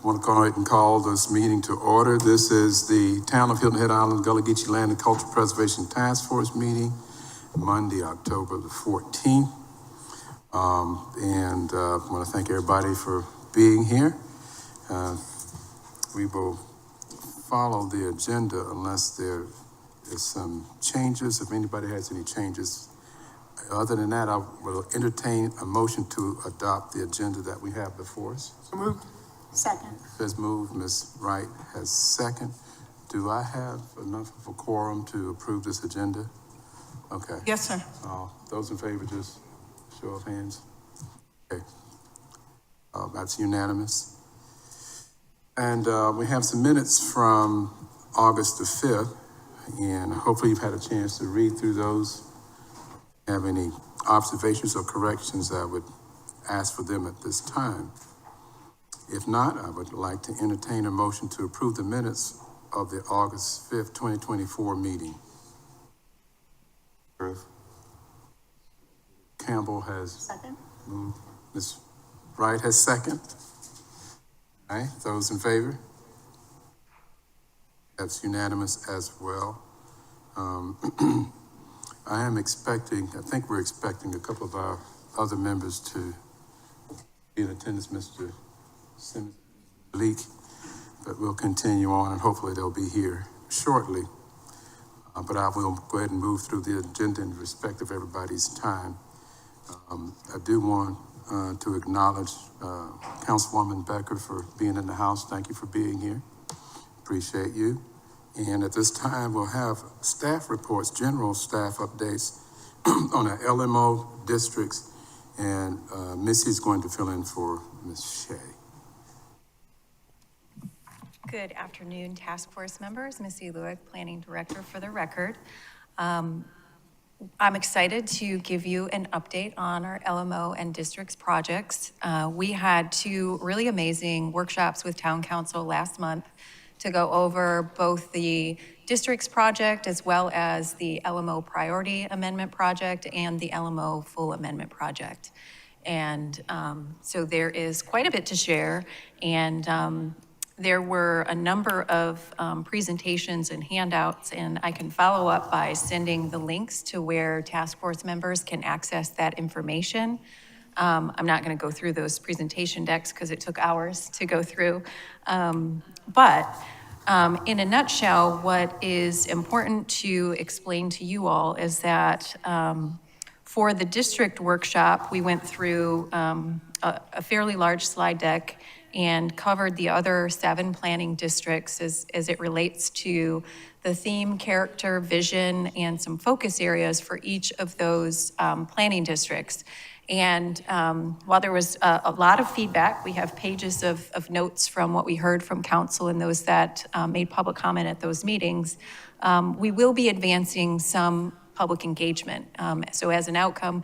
want to go ahead and call this meeting to order. This is the Town of Hilton Head Island Gullah Geechee Land and Cultural Preservation Task Force meeting, Monday, October the 14th. I want to thank everybody for being here. We will follow the agenda unless there is some changes. If anybody has any changes, other than that, I will entertain a motion to adopt the agenda that we have before us. So moved. Second. Has moved, Ms. Wright has second. Do I have enough of a quorum to approve this agenda? Okay. Yes, sir. Those in favor, just show of hands. Okay. That's unanimous. And we have some minutes from August the 5th, and hopefully you've had a chance to read through those. Have any observations or corrections, I would ask for them at this time. If not, I would like to entertain a motion to approve the minutes of the August 5th, 2024 meeting. Campbell has Second. moved. Ms. Wright has second. All right, those in favor? That's unanimous as well. I think we're expecting a couple of our other members to be in attendance, Mr. Simmons, Leak, but we'll continue on and hopefully they'll be here shortly. But I will go ahead and move through the agenda in respect of everybody's time. I do want to acknowledge Councilwoman Becker for being in the House. Thank you for being here. Appreciate you. And at this time, we'll have staff reports, general staff updates on our LMO districts, and Missy's going to fill in for Ms. Shea. Good afternoon, task force members. Missy Lewick, Planning Director for the record. I'm excited to give you an update on our LMO and districts projects. We had two really amazing workshops with Town Council last month to go over both the districts project as well as the LMO priority amendment project and the LMO full amendment project. And so there is quite a bit to share, and there were a number of presentations and handouts, and I can follow up by sending the links to where task force members can access that information. I'm not going to go through those presentation decks because it took hours to go through. But in a nutshell, what is important to explain to you all is that for the district workshop, we went through a fairly large slide deck and covered the other 7 planning districts as it relates to the theme, character, vision, and some focus areas for each of those planning districts. And while there was a lot of feedback, we have pages of notes from what we heard from council and those that made public comment at those meetings. We will be advancing some public engagement. So as an outcome,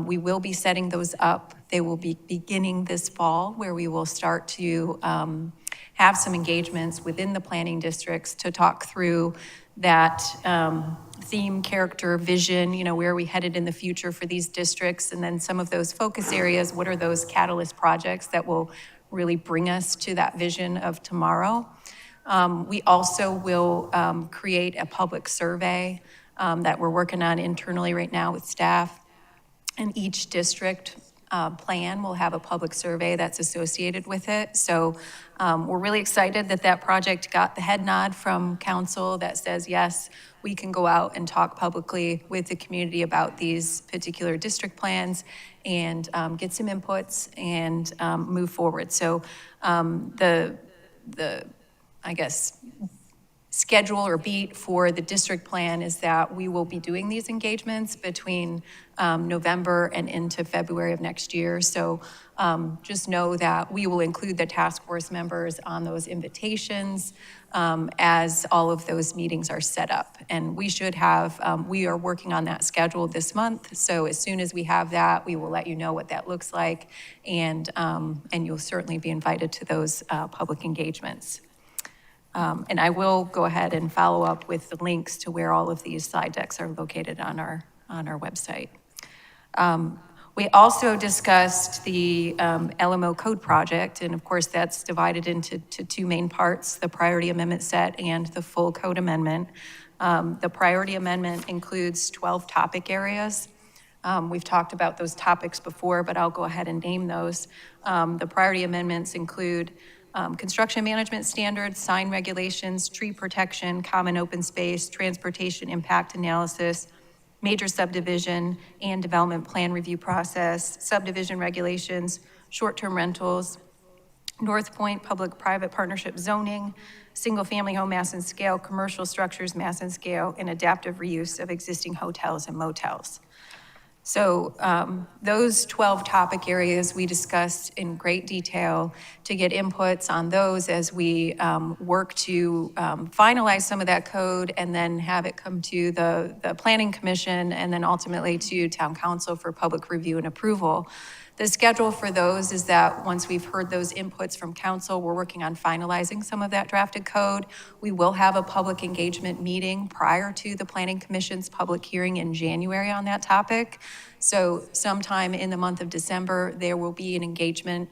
we will be setting those up. They will be beginning this fall, where we will start to have some engagements within the planning districts to talk through that theme, character, vision, where are we headed in the future for these districts, and then some of those focus areas, what are those catalyst projects that will really bring us to that vision of tomorrow. We also will create a public survey that we're working on internally right now with staff, and each district plan will have a public survey that's associated with it. So we're really excited that that project got the head nod from council that says, yes, we can go out and talk publicly with the community about these particular district plans and get some inputs and move forward. So the I guess, schedule or beat for the district plan is that we will be doing these engagements between November and into February of next year. So just know that we will include the task force members on those invitations as all of those meetings are set up. And we should have, we are working on that schedule this month. So as soon as we have that, we will let you know what that looks like. And you'll certainly be invited to those public engagements. And I will go ahead and follow up with the links to where all of these slide decks are located on our website. We also discussed the LMO code project, and of course, that's divided into two main parts, the priority amendment set and the full code amendment. The priority amendment includes 12 topic areas. We've talked about those topics before, but I'll go ahead and name those. The priority amendments include construction management standards, sign regulations, tree protection, common open space, transportation impact analysis, major subdivision and development plan review process, subdivision regulations, short-term rentals, North Point public-private partnership zoning, single-family home mass and scale, commercial structures mass and scale, and adaptive reuse of existing hotels and motels. So those 12 topic areas we discussed in great detail to get inputs on those as we work to finalize some of that code and then have it come to the Planning Commission and then ultimately to Town Council for public review and approval. The schedule for those is that once we've heard those inputs from council, we're working on finalizing some of that drafted code. We will have a public engagement meeting prior to the Planning Commission's public hearing in January on that topic. So sometime in the month of December, there will be an engagement.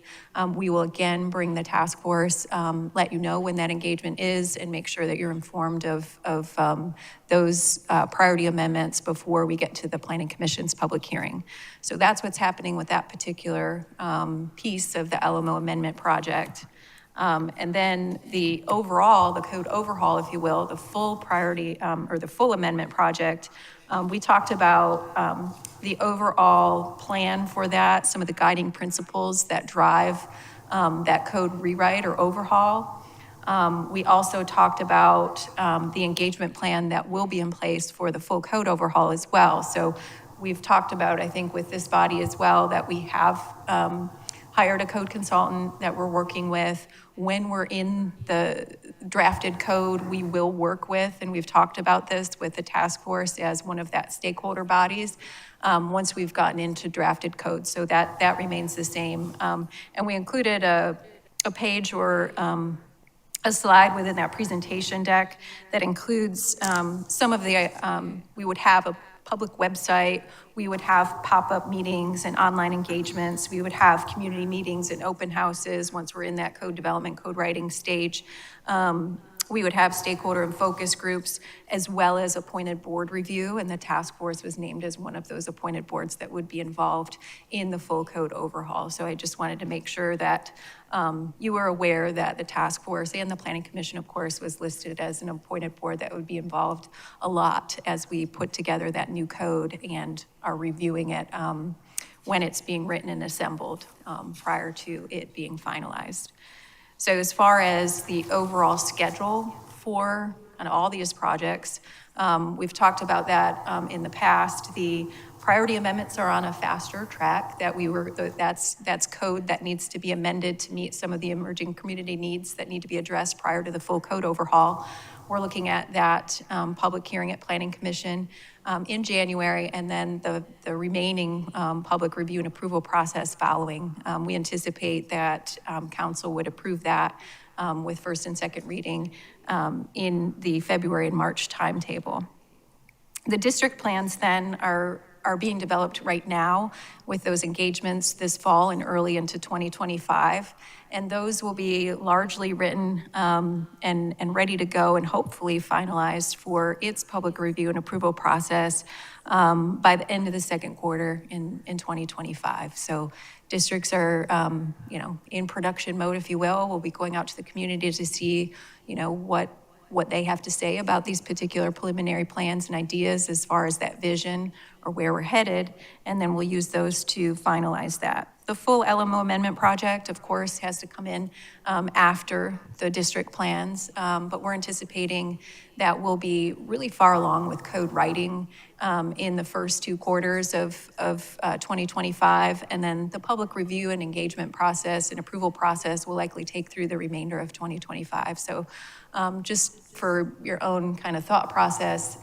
We will again bring the task force, let you know when that engagement is, and make sure that you're informed of those priority amendments before we get to the Planning Commission's public hearing. So that's what's happening with that particular piece of the LMO amendment project. And then the overall, the code overhaul, if you will, the full priority or the full amendment project, we talked about the overall plan for that, some of the guiding principles that drive that code rewrite or overhaul. We also talked about the engagement plan that will be in place for the full code overhaul as well. So we've talked about, I think, with this body as well, that we have hired a code consultant that we're working with. When we're in the drafted code, we will work with, and we've talked about this with the task force as one of that stakeholder bodies, once we've gotten into drafted code. So that remains the same. And we included a page or a slide within that presentation deck that includes some of the, we would have a public website, we would have pop-up meetings and online engagements, we would have community meetings and open houses once we're in that code development, code writing stage. We would have stakeholder and focus groups, as well as appointed board review, and the task force was named as one of those appointed boards that would be involved in the full code overhaul. So I just wanted to make sure that you were aware that the task force and the Planning Commission, of course, was listed as an appointed board that would be involved a lot as we put together that new code and are reviewing it when it's being written and assembled prior to it being finalized. So as far as the overall schedule for all these projects, we've talked about that in the past. The priority amendments are on a faster track that's code that needs to be amended to meet some of the emerging community needs that need to be addressed prior to the full code overhaul. We're looking at that public hearing at Planning Commission in January, and then the remaining public review and approval process following. We anticipate that council would approve that with first and second reading in the February and March timetable. The district plans then are being developed right now with those engagements this fall and early into 2025. And those will be largely written and ready to go and hopefully finalized for its public review and approval process by the end of the second quarter in 2025. So districts are, in production mode, if you will. We'll be going out to the community to see, what they have to say about these particular preliminary plans and ideas as far as that vision or where we're headed, and then we'll use those to finalize that. The full LMO amendment project, of course, has to come in after the district plans, but we're anticipating that we'll be really far along with code writing in the first 2 quarters of 2025, and then the public review and engagement process and approval process will likely take through the remainder of 2025. So just for your own kind of thought process,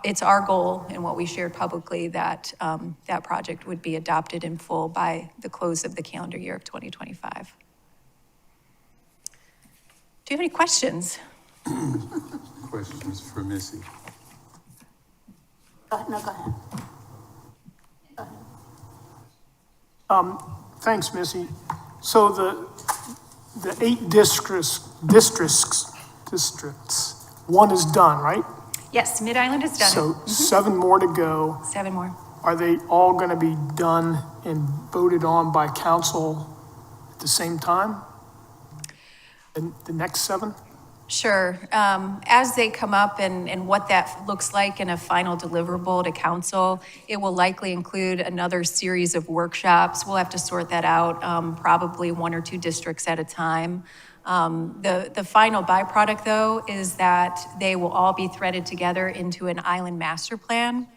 it's our goal and what we shared publicly that that project would be adopted in full by the close of the calendar year of 2025. Do you have any questions? Questions for Missy? No, go ahead. Go ahead. Thanks, Missy. So the 8 districts, one is done, right? Yes, Mid-Island is done. So 7 more to go. 7 more. Are they all going to be done and voted on by council at the same time? And the next 7? Sure. As they come up and what that looks like in a final deliverable to council, it will likely include another series of workshops. We'll have to sort that out, probably 1 or 2 districts at a time. The final byproduct, though, is that they will all be threaded together into an island master plan.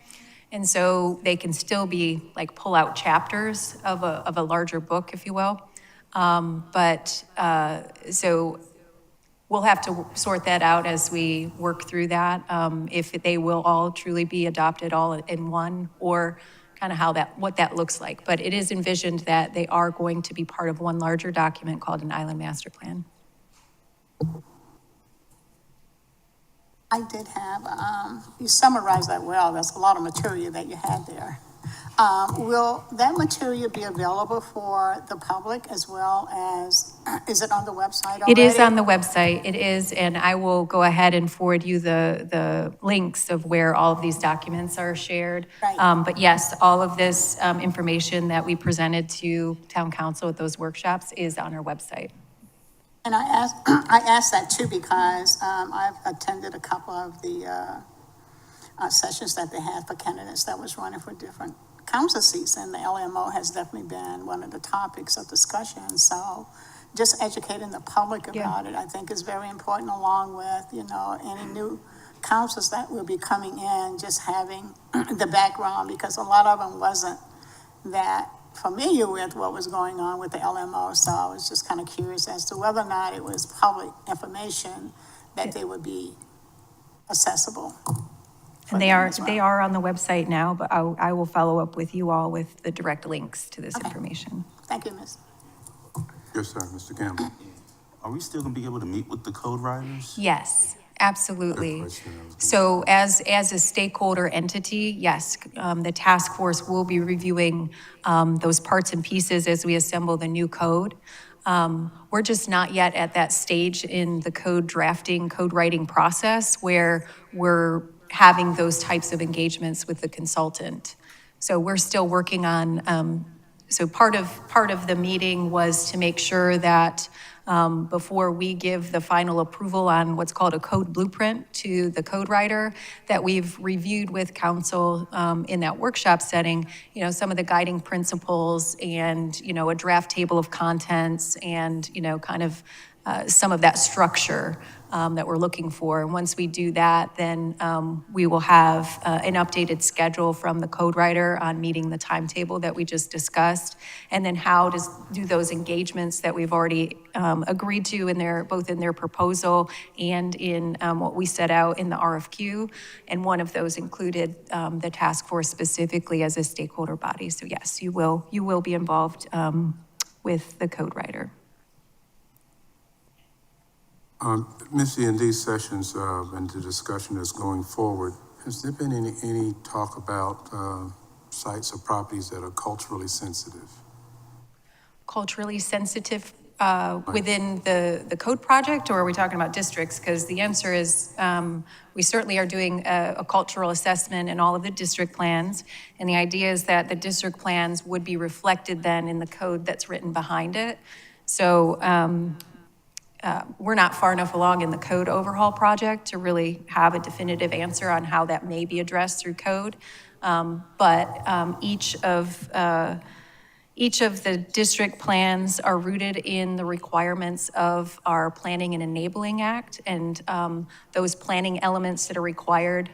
And so they can still be like pull-out chapters of a larger book, if you will. So we'll have to sort that out as we work through that, if they will all truly be adopted all in one, or kind of what that looks like. But it is envisioned that they are going to be part of one larger document called an Island Master Plan. I did have, you summarized that well. There's a lot of material that you had there. Will that material be available for the public as well as, is it on the website already? It is on the website, it is, and I will go ahead and forward you the links of where all of these documents are shared. Right. But yes, all of this information that we presented to town council at those workshops is on our website. And I asked that too because I've attended a couple of the sessions that they had for candidates that was running for different council seats, and the LMO has definitely been one of the topics of discussion. So just educating the public about it, I think, is very important, along with, any new councils that will be coming in, just having the background, because a lot of them wasn't that familiar with what was going on with the LMO. So I was just kind of curious as to whether or not it was public information that they would be accessible. And they are on the website now, but I will follow up with you all with the direct links to this information. Thank you, Ms. Yes, sir, Mr. Campbell. Are we still gonna be able to meet with the code writers? Yes, absolutely. Good question. So as a stakeholder entity, yes, the task force will be reviewing those parts and pieces as we assemble the new code. We're just not yet at that stage in the code writing process where we're having those types of engagements with the consultant. So we're still working on, so part of the meeting was to make sure that before we give the final approval on what's called a code blueprint to the code writer, that we've reviewed with council in that workshop setting, some of the guiding principles and, a draft table of contents and, kind of some of that structure that we're looking for. And once we do that, then we will have an updated schedule from the code writer on meeting the timetable that we just discussed. And then how do those engagements that we've already agreed to both in their proposal and in what we set out in the RFQ. And one of those included the task force specifically as a stakeholder body. So yes, you will be involved with the code writer. Missy, in these sessions and the discussion that's going forward, has there been any talk about sites or properties that are culturally sensitive? Culturally sensitive within the code project, or are we talking about districts? Because the answer is we certainly are doing a cultural assessment in all of the district plans, and the idea is that the district plans would be reflected then in the code that's written behind it. So we're not far enough along in the code overhaul project to really have a definitive answer on how that may be addressed through code. But each of the district plans are rooted in the requirements of our Planning and Enabling Act, and those planning elements that are required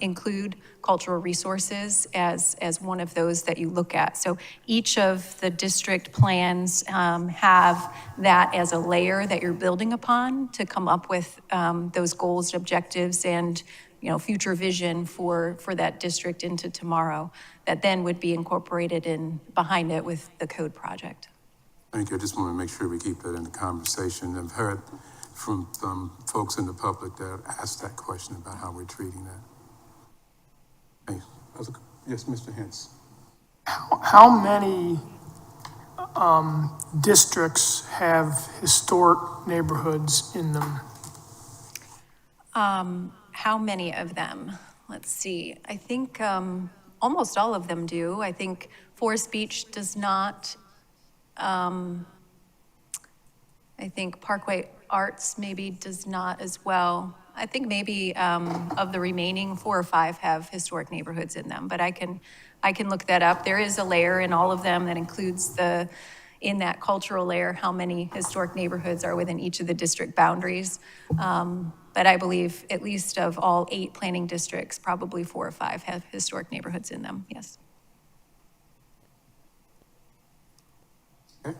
include cultural resources as one of those that you look at. So each of the district plans have that as a layer that you're building upon to come up with those goals, objectives, and future vision for that district into tomorrow that then would be incorporated in behind it with the code project. Thank you. I just want to make sure we keep that in the conversation. I've heard from folks in the public that asked that question about how we're treating that. Hey, yes, Mr. Hintz. How many districts have historic neighborhoods in them? How many of them? Let's see. I think almost all of them do. I think Forest Beach does not. I think Parkway Arts maybe does not as well. I think maybe of the remaining 4 or 5 have historic neighborhoods in them, but I can look that up. There is a layer in all of them that includes in that cultural layer, how many historic neighborhoods are within each of the district boundaries. But I believe at least of all 8 planning districts, probably 4 or 5 have historic neighborhoods in them, yes. Okay.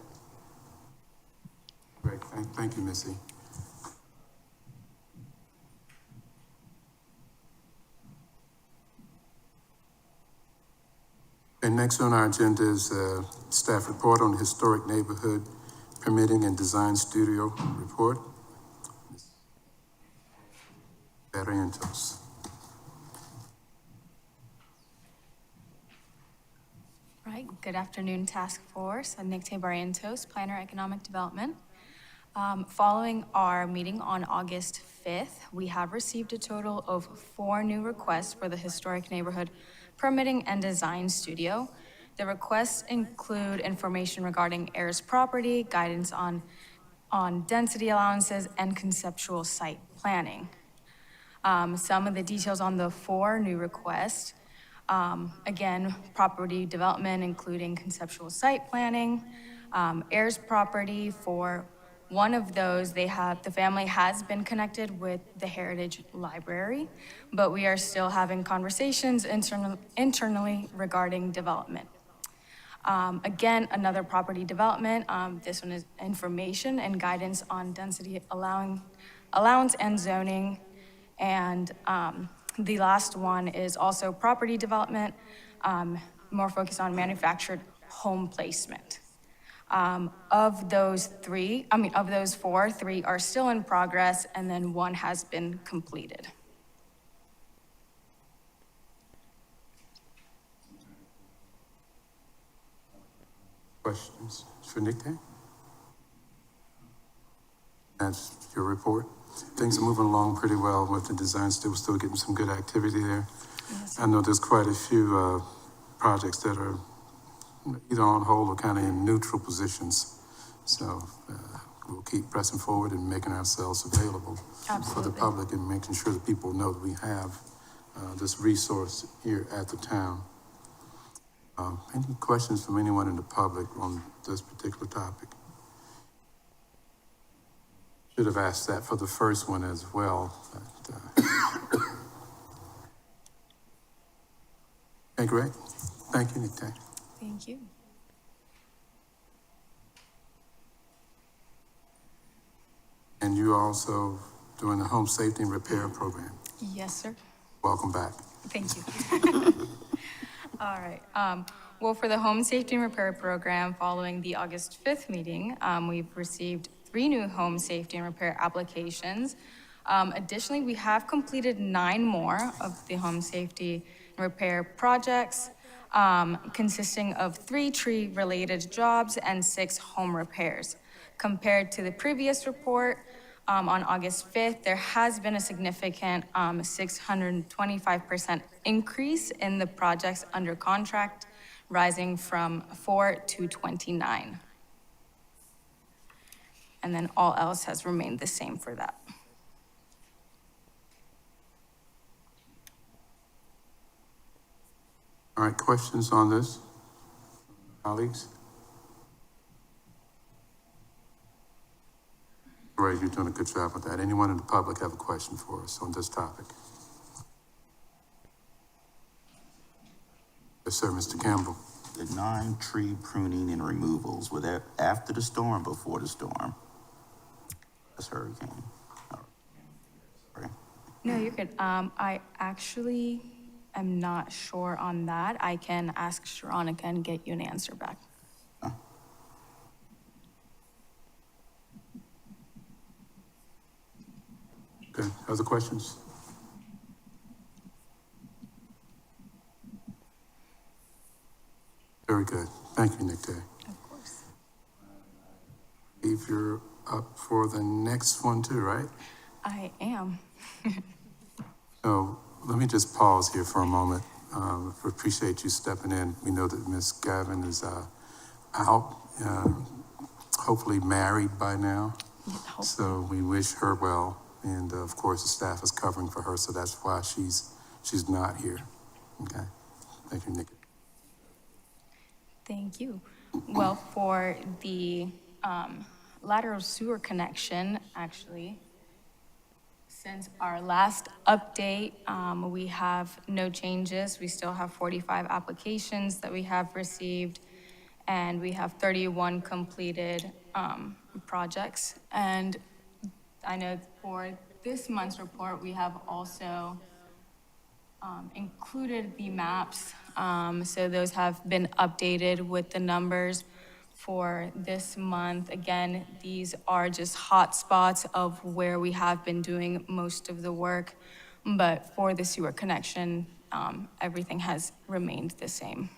Great, thank you, Missy. And next on our agenda is staff report on the historic neighborhood permitting and design studio report. Barrientos. Right, good afternoon, Task Force. I'm Nick Barrientos, Planner Economic Development. Following our meeting on August 5th, we have received a total of 4 new requests for the Historic Neighborhood Permitting and Design Studio. The requests include information regarding heirs property, guidance on density allowances, and conceptual site planning. Some of the details on the 4 new requests, again, property development, including conceptual site planning, heirs property. For one of those, the family has been connected with the Heritage Library, but we are still having conversations internally regarding development. Again, another property development, this one is information and guidance on density allowance and zoning. And the last one is also property development, more focused on manufactured home placement. Of those 4, 3 are still in progress, and then 1 has been completed. Questions for Nick? That's your report. Things are moving along pretty well with the design. Still getting some good activity there. Yes. I know there's quite a few projects that are either on hold or kind of in neutral positions. So we'll keep pressing forward and making ourselves available for the public and making sure that people know that we have this resource here at the town. Any questions from anyone in the public on this particular topic? Should have asked that for the first one as well. But, okay, great. Thank you, Nick. Thank you. And you also doing the home safety and repair program. Yes, sir. Welcome back. Thank you. All right. Well, for the home safety and repair program, following the August 5th meeting, we've received 3 new home safety and repair applications. Additionally, we have completed 9 more of the home safety and repair projects, consisting of 3 tree-related jobs and 6 home repairs. Compared to the previous report, on August 5th, there has been a significant 625% increase in the projects under contract, rising from 4 to 29. And then all else has remained the same for that. All right, questions on this, colleagues? Ray, you're doing a good job with that. Anyone in the public have a question for us on this topic? Yes, sir, Mr. Campbell. The 9 tree pruning and removals, were that after the storm, before the storm? That's hurricane. All right. Sorry. No, you're good. I actually am not sure on that. I can ask Sharonica and get you an answer back. Okay, other questions? Very good. Thank you, Nick Day. Of course. If you're up for the next one too, right? I am. So let me just pause here for a moment. We appreciate you stepping in. We know that Ms. Gavin is out, hopefully married by now. So we wish her well. And of course, the staff is covering for her, so that's why she's not here. Okay. Thank you, Nikki. Thank you. Well, for the lateral sewer connection, actually, since our last update, we have no changes. We still have 45 applications that we have received, and we have 31 completed projects. And I know for this month's report, we have also included the maps. So those have been updated with the numbers for this month. Again, these are just hotspots of where we have been doing most of the work. But for the sewer connection, everything has remained the same.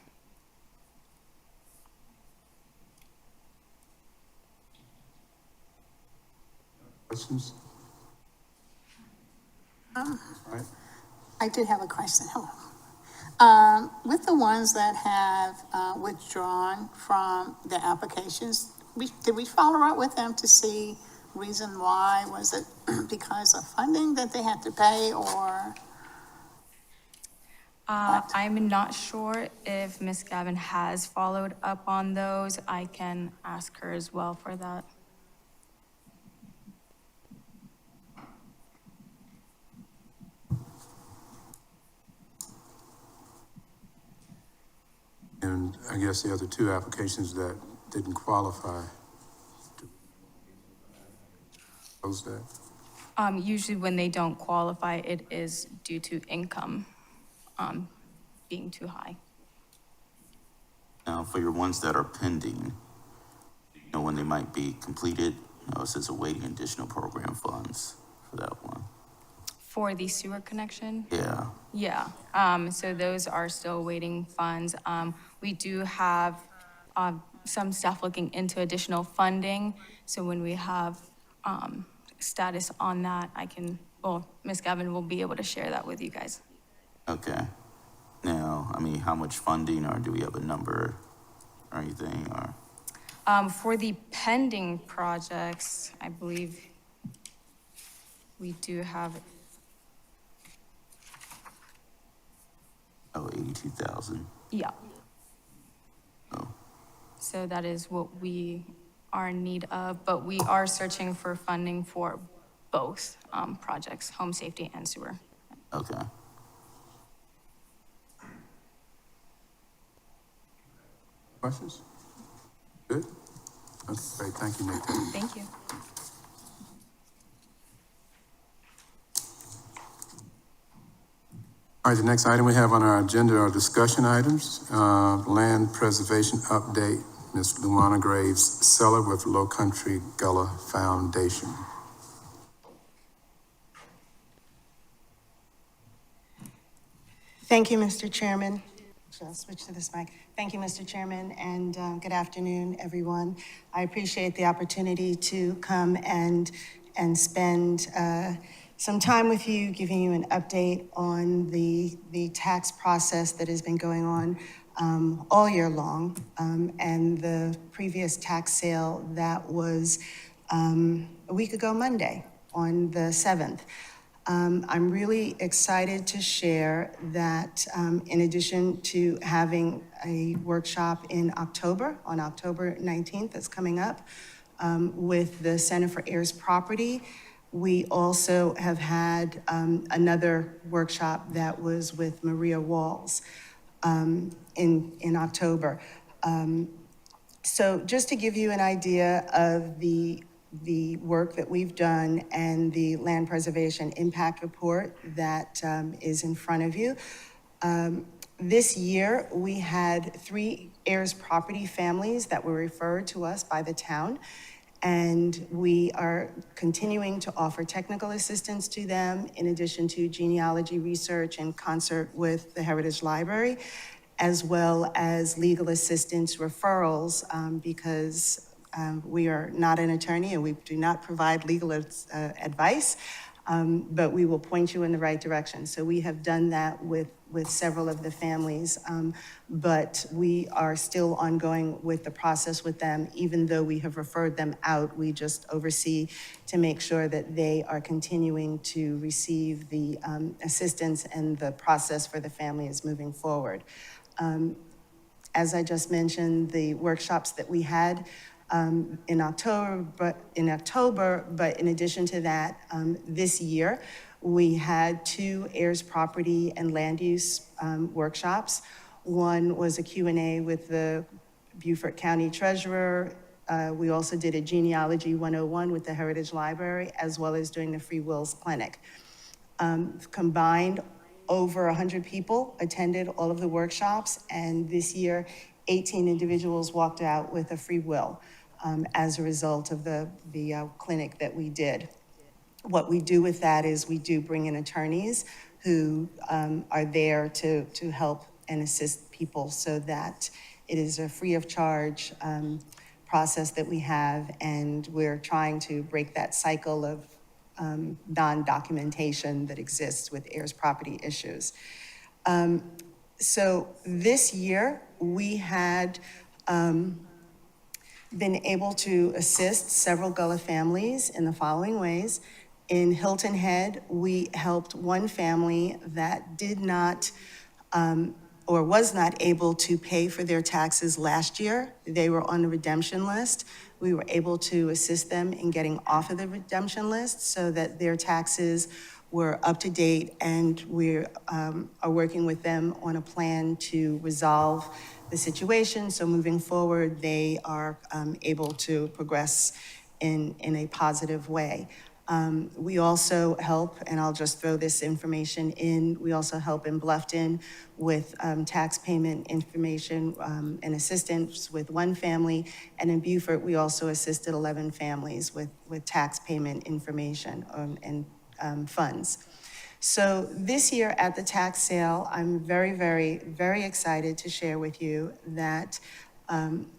Questions? All right. I did have a question. Hello. With the ones that have withdrawn from the applications, did we follow up with them to see reason why? Was it because of funding that they had to pay, or? I'm not sure if Ms. Gavin has followed up on those. I can ask her as well for that. And I guess the other two applications that didn't qualify. Close that. Usually when they don't qualify, it is due to income, being too high. Now, for your ones that are pending, do you know when they might be completed? It says awaiting additional program funds for that one. For the sewer connection? Yeah. Yeah, so those are still waiting funds. We do have, some staff looking into additional funding. So when we have, status on that, Ms. Gavin will be able to share that with you guys. Okay. Now, I mean, how much funding, or do we have a number or anything, or? For the pending projects, I believe we do have, Oh, 82,000. yeah. Oh, So that is what we are in need of, but we are searching for funding for both projects, home safety and sewer. okay. Questions? Good? Okay, great. Thank you, Nick. Thank you. All right, the next item we have on our agenda are discussion items. Land preservation update, Ms. Luana Graves, seller with Low Country Gullah Foundation. Thank you, Mr. Chairman. I'll switch to this mic. Thank you, Mr. Chairman, and good afternoon, everyone. I appreciate the opportunity to come and spend some time with you, giving you an update on the tax process that has been going on all year long, and the previous tax sale that was a week ago Monday, on the 7th. I'm really excited to share that in addition to having a workshop in October, on October 19th, that's coming up, with the Center for Heirs Property, we also have had another workshop that was with Maria Walls in October. So just to give you an idea of the work that we've done and the land preservation impact report that is in front of you. This year, we had 3 heirs property families that were referred to us by the town, and we are continuing to offer technical assistance to them in addition to genealogy research in concert with the Heritage Library, as well as legal assistance referrals, because We are not an attorney and we do not provide legal advice, but we will point you in the right direction. So we have done that with several of the families, but we are still ongoing with the process with them. Even though we have referred them out, we just oversee to make sure that they are continuing to receive the assistance and the process for the family is moving forward. As I just mentioned, the workshops that we had in October, but in addition to that, this year, we had 2 heirs property and land use workshops. One was a Q&A with the Beaufort County Treasurer. We also did a genealogy 101 with the Heritage Library, as well as doing the Free Wills Clinic. Combined, over 100 people attended all of the workshops, and this year, 18 individuals walked out with a free will as a result of the clinic that we did. What we do with that is we do bring in attorneys who are there to help and assist people so that it is a free of charge process that we have, and we're trying to break that cycle of non-documentation that exists with heirs property issues. So this year, we had been able to assist several Gullah families in the following ways. In Hilton Head, we helped one family that did not or was not able to pay for their taxes last year. They were on the redemption list. We were able to assist them in getting off of the redemption list so that their taxes were up to date, and we are working with them on a plan to resolve the situation. So moving forward, they are able to progress in a positive way. We also help, and I'll just throw this information in, we also help in Bluffton with tax payment information and assistance with one family. And in Beaufort, we also assisted 11 families with tax payment information and funds. So this year at the tax sale, I'm very, very, very excited to share with you that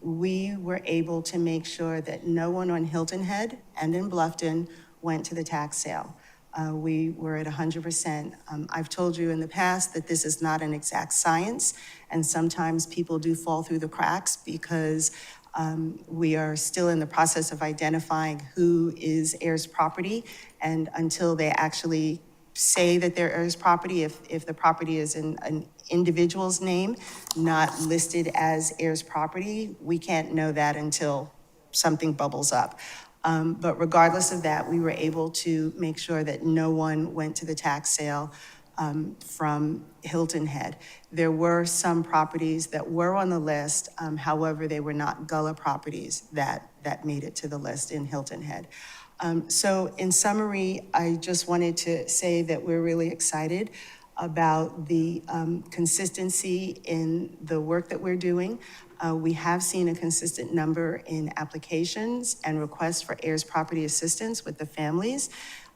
we were able to make sure that no one on Hilton Head and in Bluffton went to the tax sale. We were at 100%. I've told you in the past that this is not an exact science, and sometimes people do fall through the cracks because we are still in the process of identifying who is heirs property, and until they actually say that they're heirs property, if the property is in an individual's name, not listed as heirs property, we can't know that until something bubbles up. But regardless of that, we were able to make sure that no one went to the tax sale from Hilton Head. There were some properties that were on the list, however, they were not Gullah properties that made it to the list in Hilton Head. So in summary, I just wanted to say that we're really excited about the consistency in the work that we're doing. We have seen a consistent number in applications and requests for heirs property assistance with the families.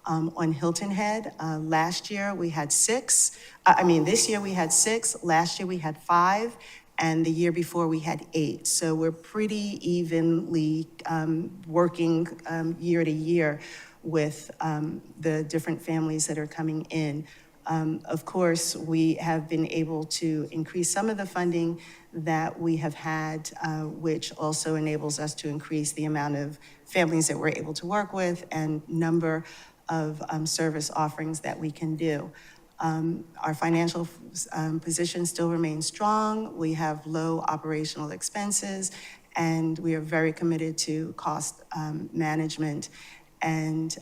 On Hilton Head, last year we had 6. This year we had 6, last year we had 5, and the year before we had 8. So we're pretty evenly working year to year with the different families that are coming in. Of course, we have been able to increase some of the funding that we have had, which also enables us to increase the amount of families that we're able to work with and number of service offerings that we can do. Our financial position still remains strong. We have low operational expenses, and we are very committed to cost management. And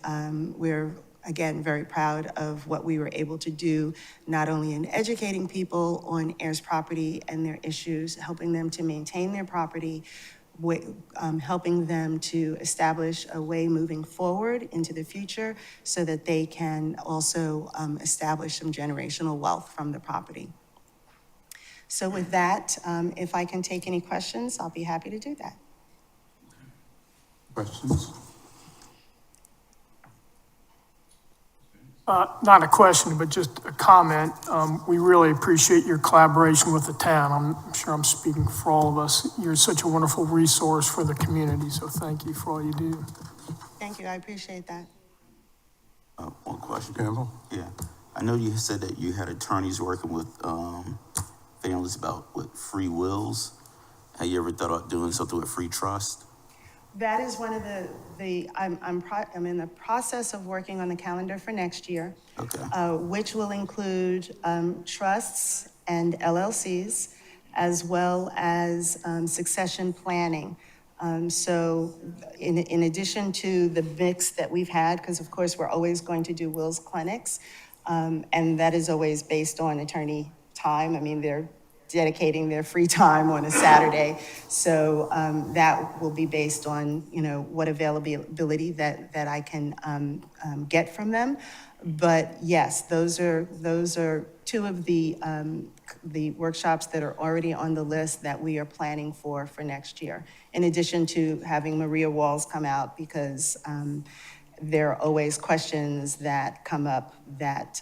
we're, again, very proud of what we were able to do, not only in educating people on heirs property and their issues, helping them to maintain their property, helping them to establish a way moving forward into the future so that they can also establish some generational wealth from the property. So with that, if I can take any questions, I'll be happy to do that. Questions? Not a question, but just a comment. We really appreciate your collaboration with the town. I'm sure I'm speaking for all of us. You're such a wonderful resource for the community, so thank you for all you do. Thank you, I appreciate that. One question. Campbell? Yeah, I know you said that you had attorneys working with families about with free wills. Have you ever thought about doing something with free trust? That is one of I'm in the process of working on the calendar for next year. Okay. Which will include trusts and LLCs, as well as succession planning. So in addition to the mix that we've had, because of course we're always going to do wills clinics, and that is always based on attorney time. I mean, they're dedicating their free time on a Saturday. So that will be based on, what availability that I can get from them. But yes, those are two of the workshops that are already on the list that we are planning for next year. In addition to having Maria Walls come out, because there are always questions that come up that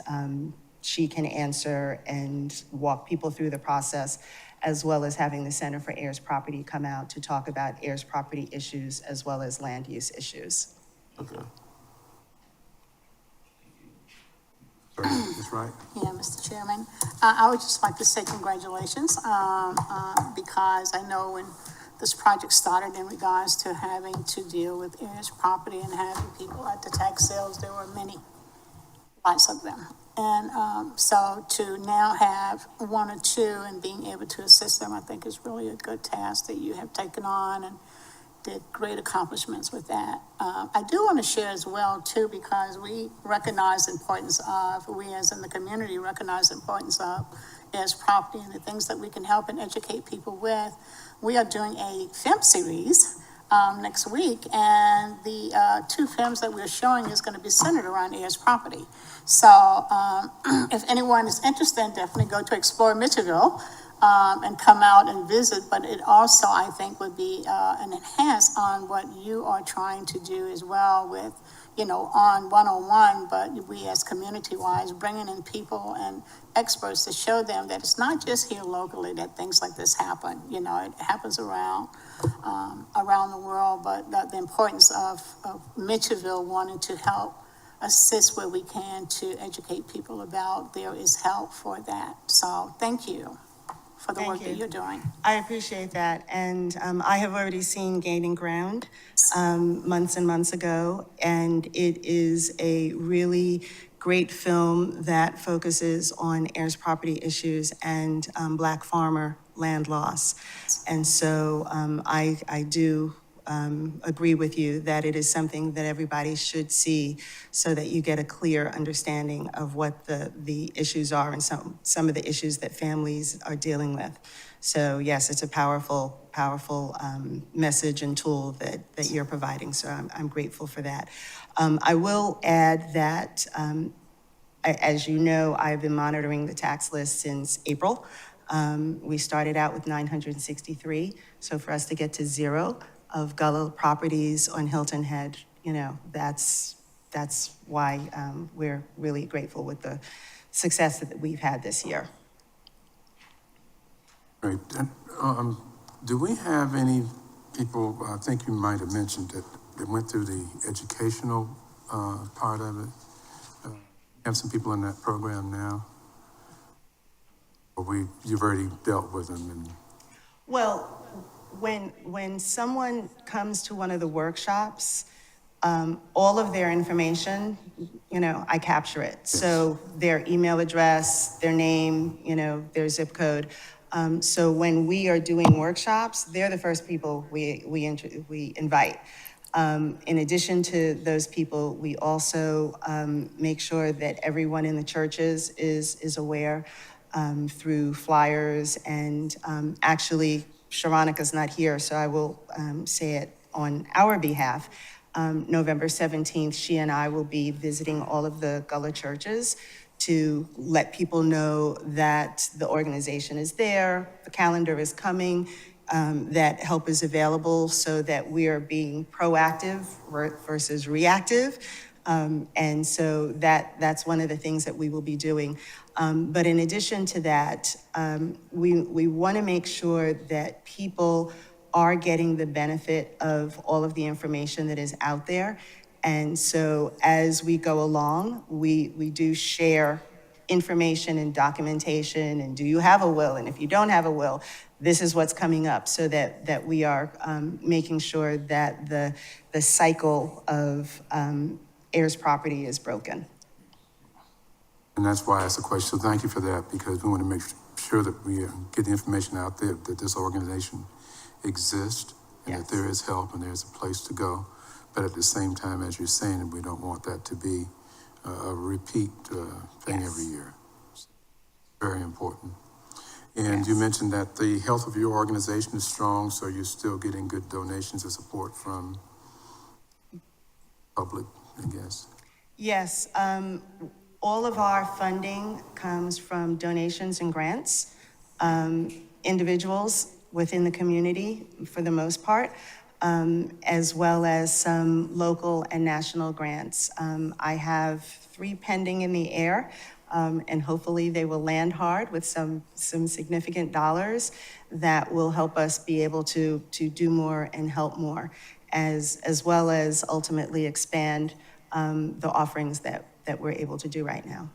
she can answer and walk people through the process, as well as having the Center for Heirs Property come out to talk about heirs property issues as well as land use issues. Okay. Sorry, that's right. Yeah, Mr. Chairman. I would just like to say congratulations, because I know when this project started in regards to having to deal with heirs property and having people at the tax sales, there were many, lots of them. And so to now have one or two and being able to assist them, I think is really a good task that you have taken on and did great accomplishments with that. I do want to share as well too, because we recognize the importance of, we as in the community recognize the importance of heirs property and the things that we can help and educate people with. We are doing a film series next week, and the two films that we're showing is going to be centered around heirs property. So if anyone is interested, definitely go to Explore Mitchellville and come out and visit. But it also, I think, would be an enhance on what you are trying to do as well with, on one-on-one, but we as community-wise, bringing in people and experts to show them that it's not just here locally that things like this happen. It happens around the world, but the importance of Mitchellville wanting to help assist where we can to educate people about there is help for that. So thank you for the work that you're doing. I appreciate that. And I have already seen Gaining Ground months and months ago, and it is a really great film that focuses on heirs property issues and Black farmer land loss. And so I do agree with you that it is something that everybody should see so that you get a clear understanding of what the issues are and some of the issues that families are dealing with. So yes, it's a powerful message and tool that you're providing. So I'm grateful for that. I will add that, as you know, I've been monitoring the tax list since April. We started out with 963. So for us to get to 0 of Gullah properties on Hilton Head, that's why we're really grateful with the success that we've had this year. Great. And, do we have any people, I think you might have mentioned that went through the educational part of it? Have some people in that program now? Or you've already dealt with them? And Well, when someone comes to one of the workshops, all of their information, I capture it. Yes. So their email address, their name, their zip code. So when we are doing workshops, they're the first people we invite. In addition to those people, we also make sure that everyone in the churches is aware through flyers, and actually, Sharonica's not here, so I will say it on our behalf. November 17th, she and I will be visiting all of the Gullah churches to let people know that the organization is there, the calendar is coming, that help is available, so that we are being proactive versus reactive, And so that's one of the things that we will be doing. But in addition to that, we want to make sure that people are getting the benefit of all of the information that is out there. And so as we go along, we do share information and documentation, and do you have a will? And if you don't have a will, this is what's coming up, so that we are making sure that the cycle of heirs property is broken. And that's why I asked the question. So thank you for that, because we want to make sure that we get the information out there, that this organization exists, and Yes. that there is help and there's a place to go. But at the same time, as you're saying, we don't want that to be a repeat thing Yes. every year. Very important. And Yes. you mentioned that the health of your organization is strong, so you're still getting good donations and support from public, I guess. Yes, all of our funding comes from donations and grants, individuals within the community for the most part, as well as some local and national grants. I have 3 pending in the air, and hopefully they will land hard with some significant dollars that will help us be able to do more and help more, as well as ultimately expand the offerings that we're able to do right now.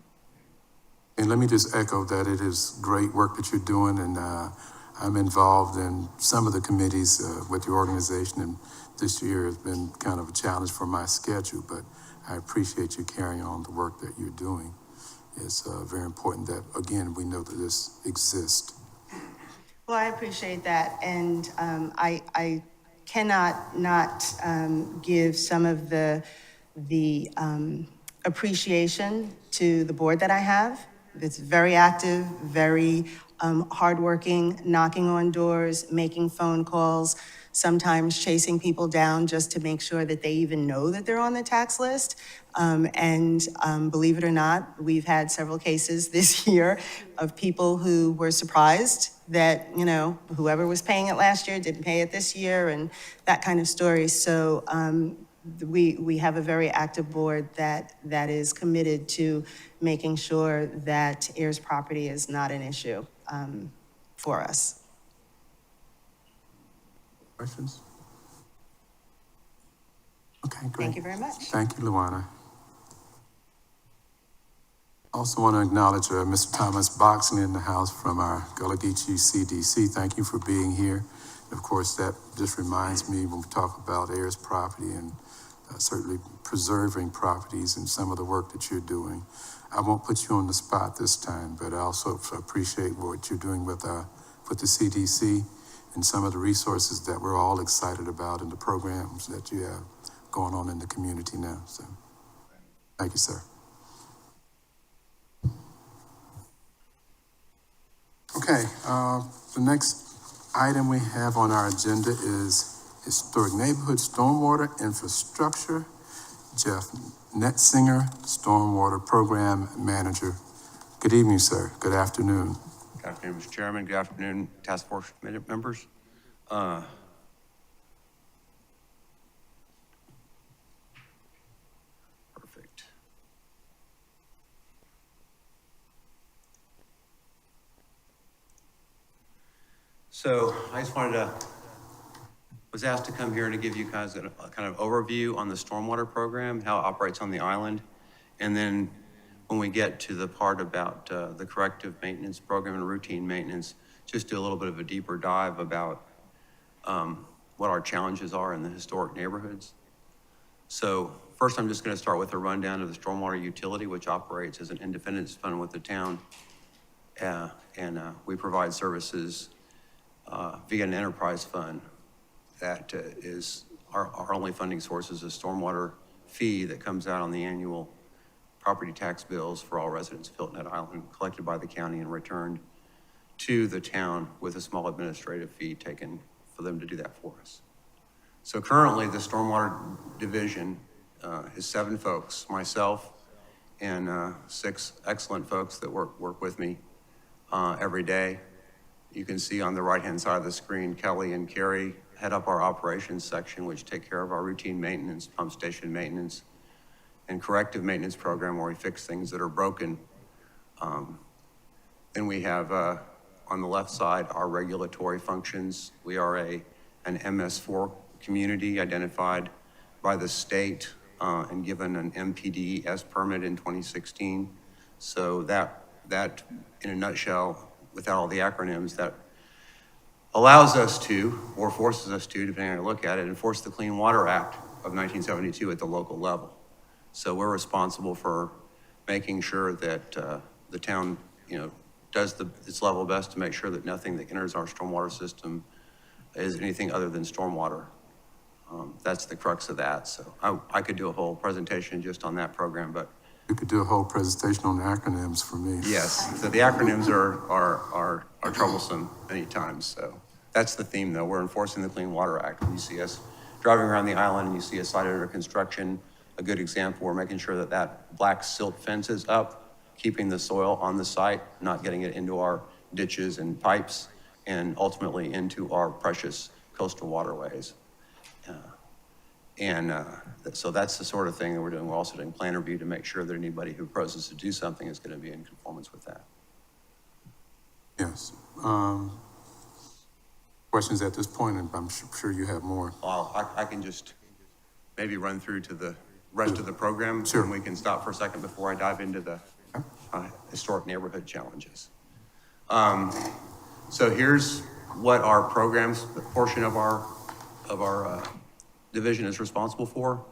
And let me just echo that it is great work that you're doing, and I'm involved in some of the committees with your organization, and this year has been kind of a challenge for my schedule, but I appreciate you carrying on the work that you're doing. It's very important that, again, we know that this exists. Well, I appreciate that, and I cannot not give some of the appreciation to the board that I have. It's very active, very hardworking, knocking on doors, making phone calls, sometimes chasing people down just to make sure that they even know that they're on the tax list. And believe it or not, we've had several cases this year of people who were surprised that, you know, whoever was paying it last year didn't pay it this year, and that kind of story. So we have a very active board that is committed to making sure that heirs property is not an issue for us. Questions? Okay, great. Thank you very much. Thank you, Luana. Also want to acknowledge Mr. Thomas Boxley in the house from our Gullah Geechee CDC. Thank you for being here. Of course, that just reminds me when we talk about heirs property and certainly preserving properties and some of the work that you're doing. I won't put you on the spot this time, but I also appreciate what you're doing with the CDC and some of the resources that we're all excited about and the programs that you have going on in the community now. So thank you, sir. Okay, the next item we have on our agenda is Historic Neighborhood Stormwater Infrastructure. Jeff Netzinger, Stormwater Program Manager. Good evening, sir. Good afternoon. Good afternoon, Mr. Chairman. Good afternoon, Task Force members. Perfect. So I just was asked to come here to give you guys a kind of overview on the stormwater program, how it operates on the island. And then when we get to the part about the corrective maintenance program and routine maintenance, just do a little bit of a deeper dive about what our challenges are in the historic neighborhoods. So first, I'm just going to start with a rundown of the stormwater utility, which operates as an independent fund with the town. And we provide services via an enterprise fund that is our only funding source is a stormwater fee that comes out on the annual property tax bills for all residents of Hilton Island, collected by the county and returned to the town with a small administrative fee taken for them to do that for us. So currently, the stormwater division is 7 folks, myself and 6 excellent folks that work with me every day. You can see on the right-hand side of the screen, Kelly and Carrie head up our operations section, which take care of our routine maintenance, pump station maintenance, and corrective maintenance program where we fix things that are broken. Then we have, on the left side, our regulatory functions. We are an MS4 community identified by the state and given an MPDES permit in 2016. So that, in a nutshell, without all the acronyms, that allows us to, or forces us to, depending on how you look at it, enforce the Clean Water Act of 1972 at the local level. So we're responsible for making sure that the town, does its level best to make sure that nothing that enters our stormwater system is anything other than stormwater. That's the crux of that. So I could do a whole presentation just on that program, but. You could do a whole presentation on the acronyms for me. Yes, so the acronyms are troublesome many times, so. That's the theme, though. We're enforcing the Clean Water Act. When you see us driving around the island and you see a site under construction, a good example, we're making sure that that black silt fence is up, keeping the soil on the site, not getting it into our ditches and pipes, and ultimately into our precious coastal waterways. So that's the sort of thing that we're doing. We're also doing plan review to make sure that anybody who proposes to do something is going to be in conformance with that. Yes. Questions at this point, and I'm sure you have more. Well, I can just maybe run through to the rest of the program. Sure. And we can stop for a second before I dive into the historic neighborhood challenges. So here's what our programs, the portion of our division is responsible for.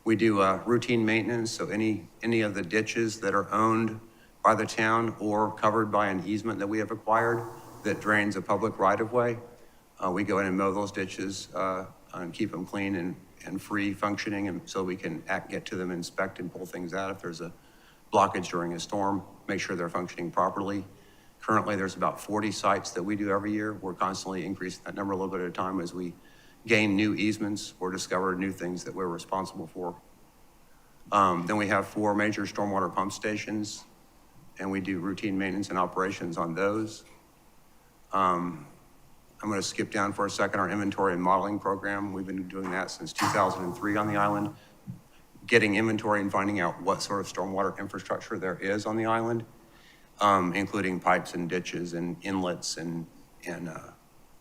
We do routine maintenance, so any of the ditches that are owned by the town or covered by an easement that we have acquired that drains a public right-of-way. We go in and mow those ditches and keep them clean and free functioning, and so we can get to them, inspect and pull things out if there's a blockage during a storm, make sure they're functioning properly. Currently, there's about 40 sites that we do every year. We're constantly increasing that number a little bit at a time as we gain new easements or discover new things that we're responsible for. Then we have 4 major stormwater pump stations, and we do routine maintenance and operations on those. I'm going to skip down for a second our inventory and modeling program. We've been doing that since 2003 on the island, getting inventory and finding out what sort of stormwater infrastructure there is on the island, including pipes and ditches and inlets and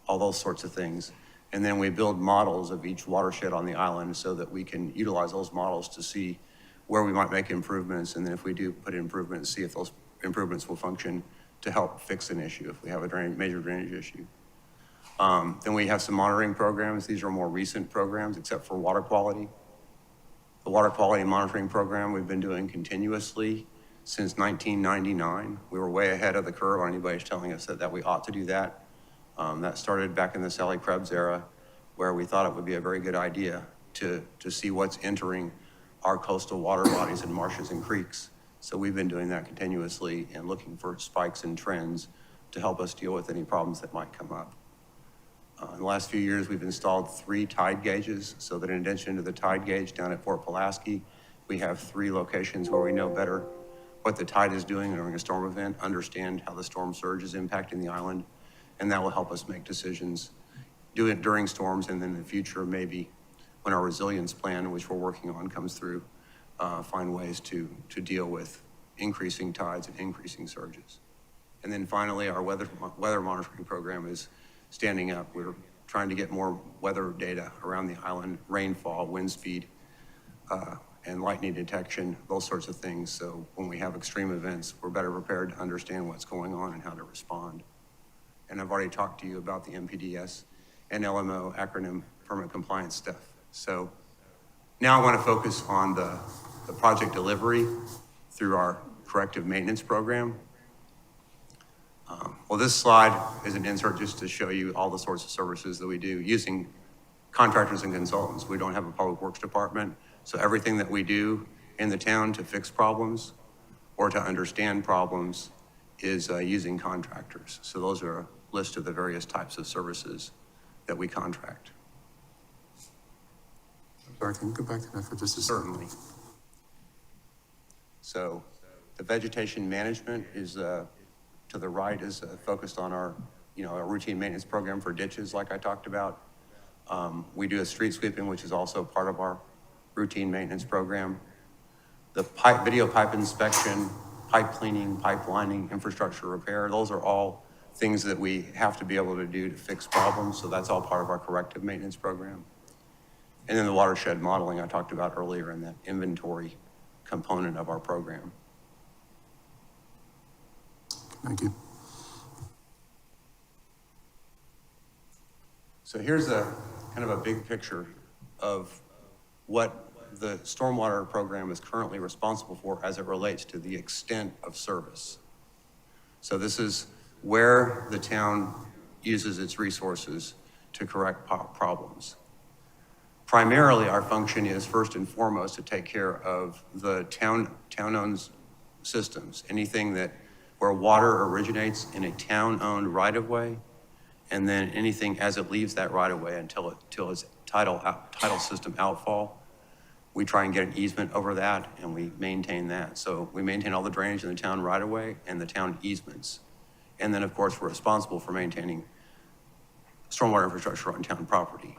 all those sorts of things. And then we build models of each watershed on the island so that we can utilize those models to see where we might make improvements. And then if we do put in improvements, see if those improvements will function to help fix an issue if we have a major drainage issue. Then we have some monitoring programs. These are more recent programs, except for water quality. The water quality monitoring program we've been doing continuously since 1999. We were way ahead of the curve on anybody telling us that we ought to do that. That started back in the Sally Krebs era, where we thought it would be a very good idea to see what's entering our coastal water bodies and marshes and creeks. So we've been doing that continuously and looking for spikes and trends to help us deal with any problems that might come up. In the last few years, we've installed 3 tide gauges, so that in addition to the tide gauge down at Fort Pulaski, we have 3 locations where we know better what the tide is doing during a storm event, understand how the storm surge is impacting the island, and that will help us make decisions, do it during storms, and then in the future, maybe when our resilience plan, which we're working on, comes through, find ways to deal with increasing tides and increasing surges. And then finally, our weather monitoring program is standing up. We're trying to get more weather data around the island, rainfall, wind speed, and lightning detection, those sorts of things. So when we have extreme events, we're better prepared to understand what's going on and how to respond. And I've already talked to you about the MPDS and LMO acronym permit compliance stuff. So now I want to focus on the project delivery through our corrective maintenance program. Well, this slide is an insert just to show you all the sorts of services that we do using contractors and consultants. We don't have a public works department, so everything that we do in the town to fix problems or to understand problems is using contractors. So those are a list of the various types of services that we contract. Sorry, can you go back to that for just a second? Certainly. So the vegetation management is to the right is focused on our routine maintenance program for ditches, like I talked about. We do a street sweeping, which is also part of our routine maintenance program. The video pipe inspection, pipe cleaning, pipe lining, infrastructure repair, those are all things that we have to be able to do to fix problems. So that's all part of our corrective maintenance program. And then the watershed modeling I talked about earlier in that inventory component of our program. Thank you. So here's a kind of a big picture of what the stormwater program is currently responsible for as it relates to the extent of service. So this is where the town uses its resources to correct problems. Primarily, our function is first and foremost to take care of the town-owned systems, anything that where water originates in a town-owned right-of-way, and then anything as it leaves that right-of-way until its tidal system outfall. We try and get an easement over that, and we maintain that. So we maintain all the drainage in the town right-of-way and the town easements. And then, of course, we're responsible for maintaining stormwater infrastructure on town property.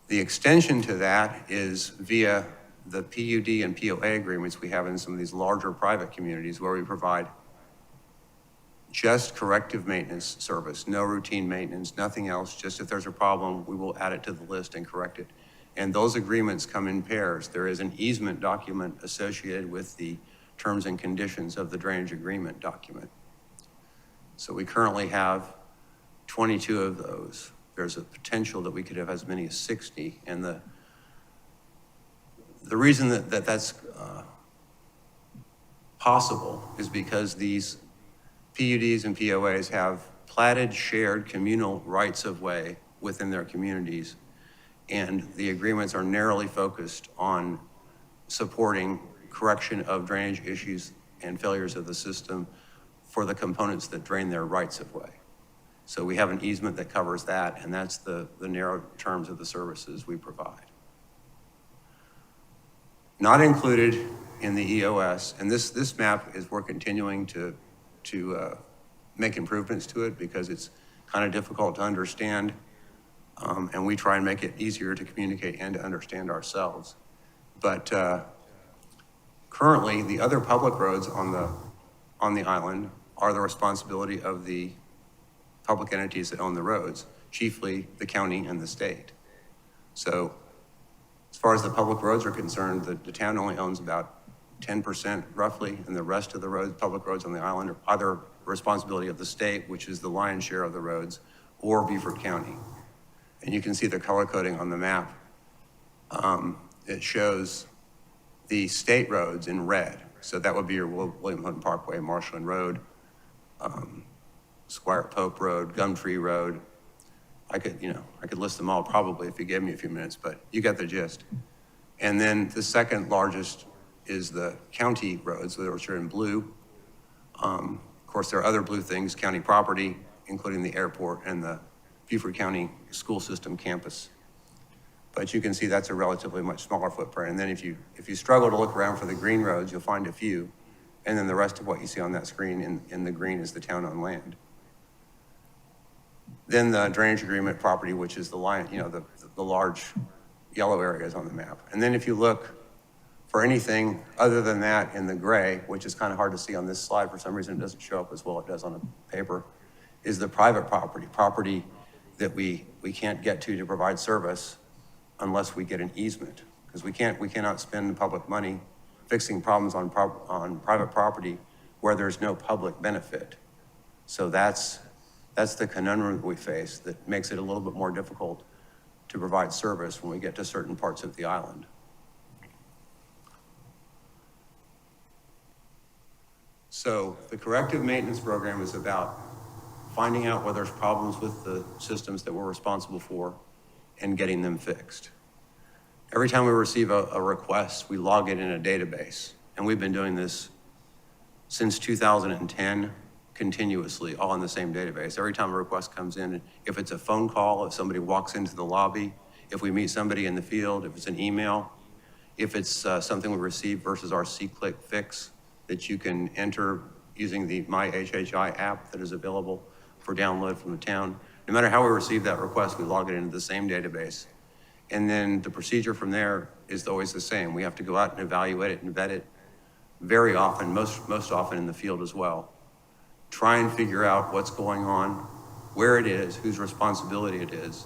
The extension to that is via the PUD and POA agreements we have in some of these larger private communities where we provide just corrective maintenance service, no routine maintenance, nothing else. Just if there's a problem, we will add it to the list and correct it. And those agreements come in pairs. There is an easement document associated with the terms and conditions of the drainage agreement document. So we currently have 22 of those. There's a potential that we could have as many as 60. And the reason that's possible is because these PUDs and POAs have platted shared communal rights of way within their communities. And the agreements are narrowly focused on supporting correction of drainage issues and failures of the system for the components that drain their rights of way. So we have an easement that covers that, and that's the narrow terms of the services we provide. Not included in the EOS, and this map is we're continuing to make improvements to it because it's kind of difficult to understand, and we try and make it easier to communicate and to understand ourselves. But currently, the other public roads on the island are the responsibility of the public entities that own the roads, chiefly the county and the state. So as far as the public roads are concerned, the town only owns about 10% roughly, and the rest of the roads, public roads on the island are either responsibility of the state, which is the lion's share of the roads, or Beaufort County. And you can see the color coding on the map. It shows the state roads in red. So that would be your William Hilton Parkway, Marshland Road, Squire Pope Road, Gumtree Road. I could list them all probably if you gave me a few minutes, but you got the gist. And then the second largest is the county roads, which are in blue. Of course, there are other blue things, county property, including the airport and the Beaufort County school system campus. But you can see that's a relatively much smaller footprint. And then if you struggle to look around for the green roads, you'll find a few. And then the rest of what you see on that screen in the green is the town-owned land. Then the drainage agreement property, which is the line, the large yellow areas on the map. And then if you look for anything other than that in the gray, which is kind of hard to see on this slide, for some reason it doesn't show up as well as it does on a paper, is the private property that we can't get to provide service unless we get an easement. Because we cannot spend public money fixing problems on private property where there's no public benefit. So that's the conundrum that we face that makes it a little bit more difficult to provide service when we get to certain parts of the island. So the corrective maintenance program is about finding out where there's problems with the systems that we're responsible for and getting them fixed. Every time we receive a request, we log it in a database. And we've been doing this since 2010, continuously, all in the same database. Every time a request comes in, if it's a phone call, if somebody walks into the lobby, if we meet somebody in the field, if it's an email, if it's something we receive versus our C-Click fix that you can enter using the My HHI app that is available for download from the town. No matter how we receive that request, we log it into the same database. And then the procedure from there is always the same. We have to go out and evaluate it and vet it very often, most often in the field as well. Try and figure out what's going on, where it is, whose responsibility it is.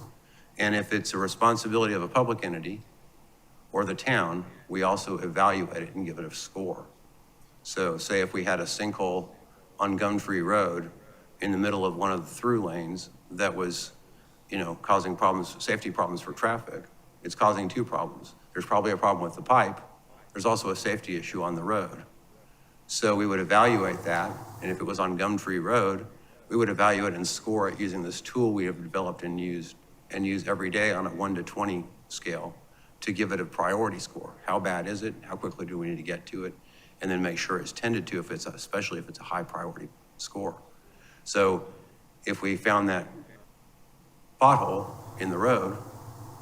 And if it's a responsibility of a public entity or the town, we also evaluate it and give it a score. So say if we had a sinkhole on Gumtree Road in the middle of one of the through lanes that was, causing problems, safety problems for traffic, it's causing two problems. There's probably a problem with the pipe. There's also a safety issue on the road. So we would evaluate that, and if it was on Gumtree Road, we would evaluate and score it using this tool we have developed and use every day on a 1 to 20 scale to give it a priority score. How bad is it? How quickly do we need to get to it? And then make sure it's tended to, especially if it's a high priority score. So if we found that pothole in the road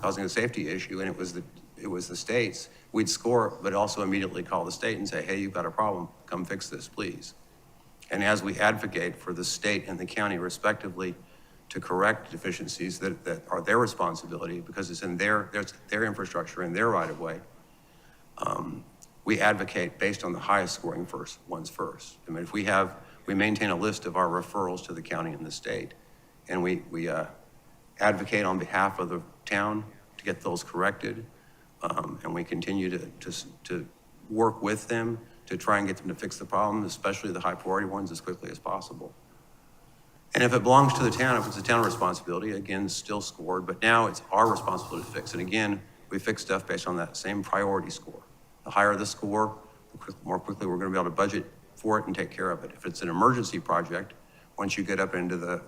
causing a safety issue and it was the state's, we'd score it, but also immediately call the state and say, hey, you've got a problem, come fix this, please. And as we advocate for the state and the county respectively to correct deficiencies that are their responsibility because it's in their infrastructure and their right of way, we advocate based on the highest scoring ones first. I mean, if we maintain a list of our referrals to the county and the state, and we advocate on behalf of the town to get those corrected, and we continue to work with them to try and get them to fix the problem, especially the high priority ones, as quickly as possible. And if it belongs to the town, if it's a town responsibility, again, still scored, but now it's our responsibility to fix. And again, we fix stuff based on that same priority score. The higher the score, the more quickly we're gonna be able to budget for it and take care of it. If it's an emergency project, once you get up into the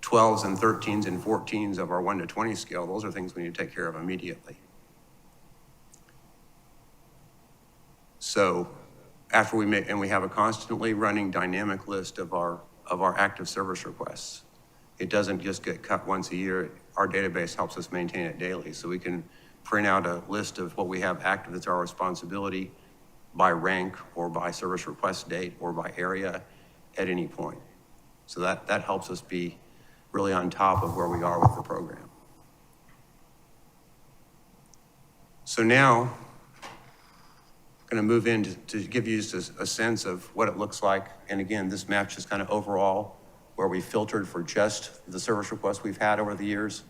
12s and 13s and 14s of our 1 to 20 scale, those are things we need to take care of immediately. So after we have a constantly running dynamic list of our active service requests. It doesn't just get cut once a year. Our database helps us maintain it daily. So we can print out a list of what we have active that's our responsibility by rank or by service request date or by area at any point. So that helps us be really on top of where we are with the program. So now, I'm going to move in to give you just a sense of what it looks like. And again, this map's just kind of overall where we filtered for just the service requests we've had over the years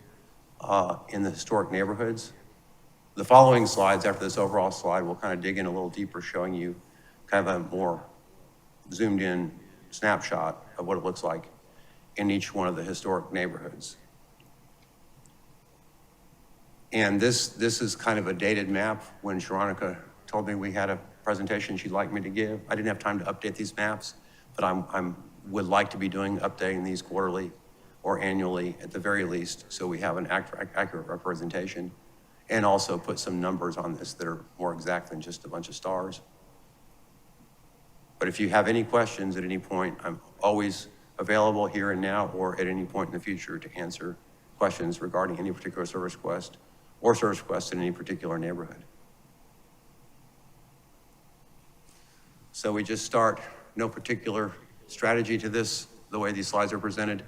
in the historic neighborhoods. The following slides after this overall slide will kind of dig in a little deeper, showing you kind of a more zoomed in snapshot of what it looks like in each one of the historic neighborhoods. And this is kind of a dated map. When Sharonica told me we had a presentation she'd like me to give, I didn't have time to update these maps, but I would like to be updating these quarterly or annually at the very least, so we have an accurate representation, and also put some numbers on this that are more exact than just a bunch of stars. But if you have any questions at any point, I'm always available here and now or at any point in the future to answer questions regarding any particular service request or service request in any particular neighborhood. So we just start, no particular strategy to this, the way these slides are presented.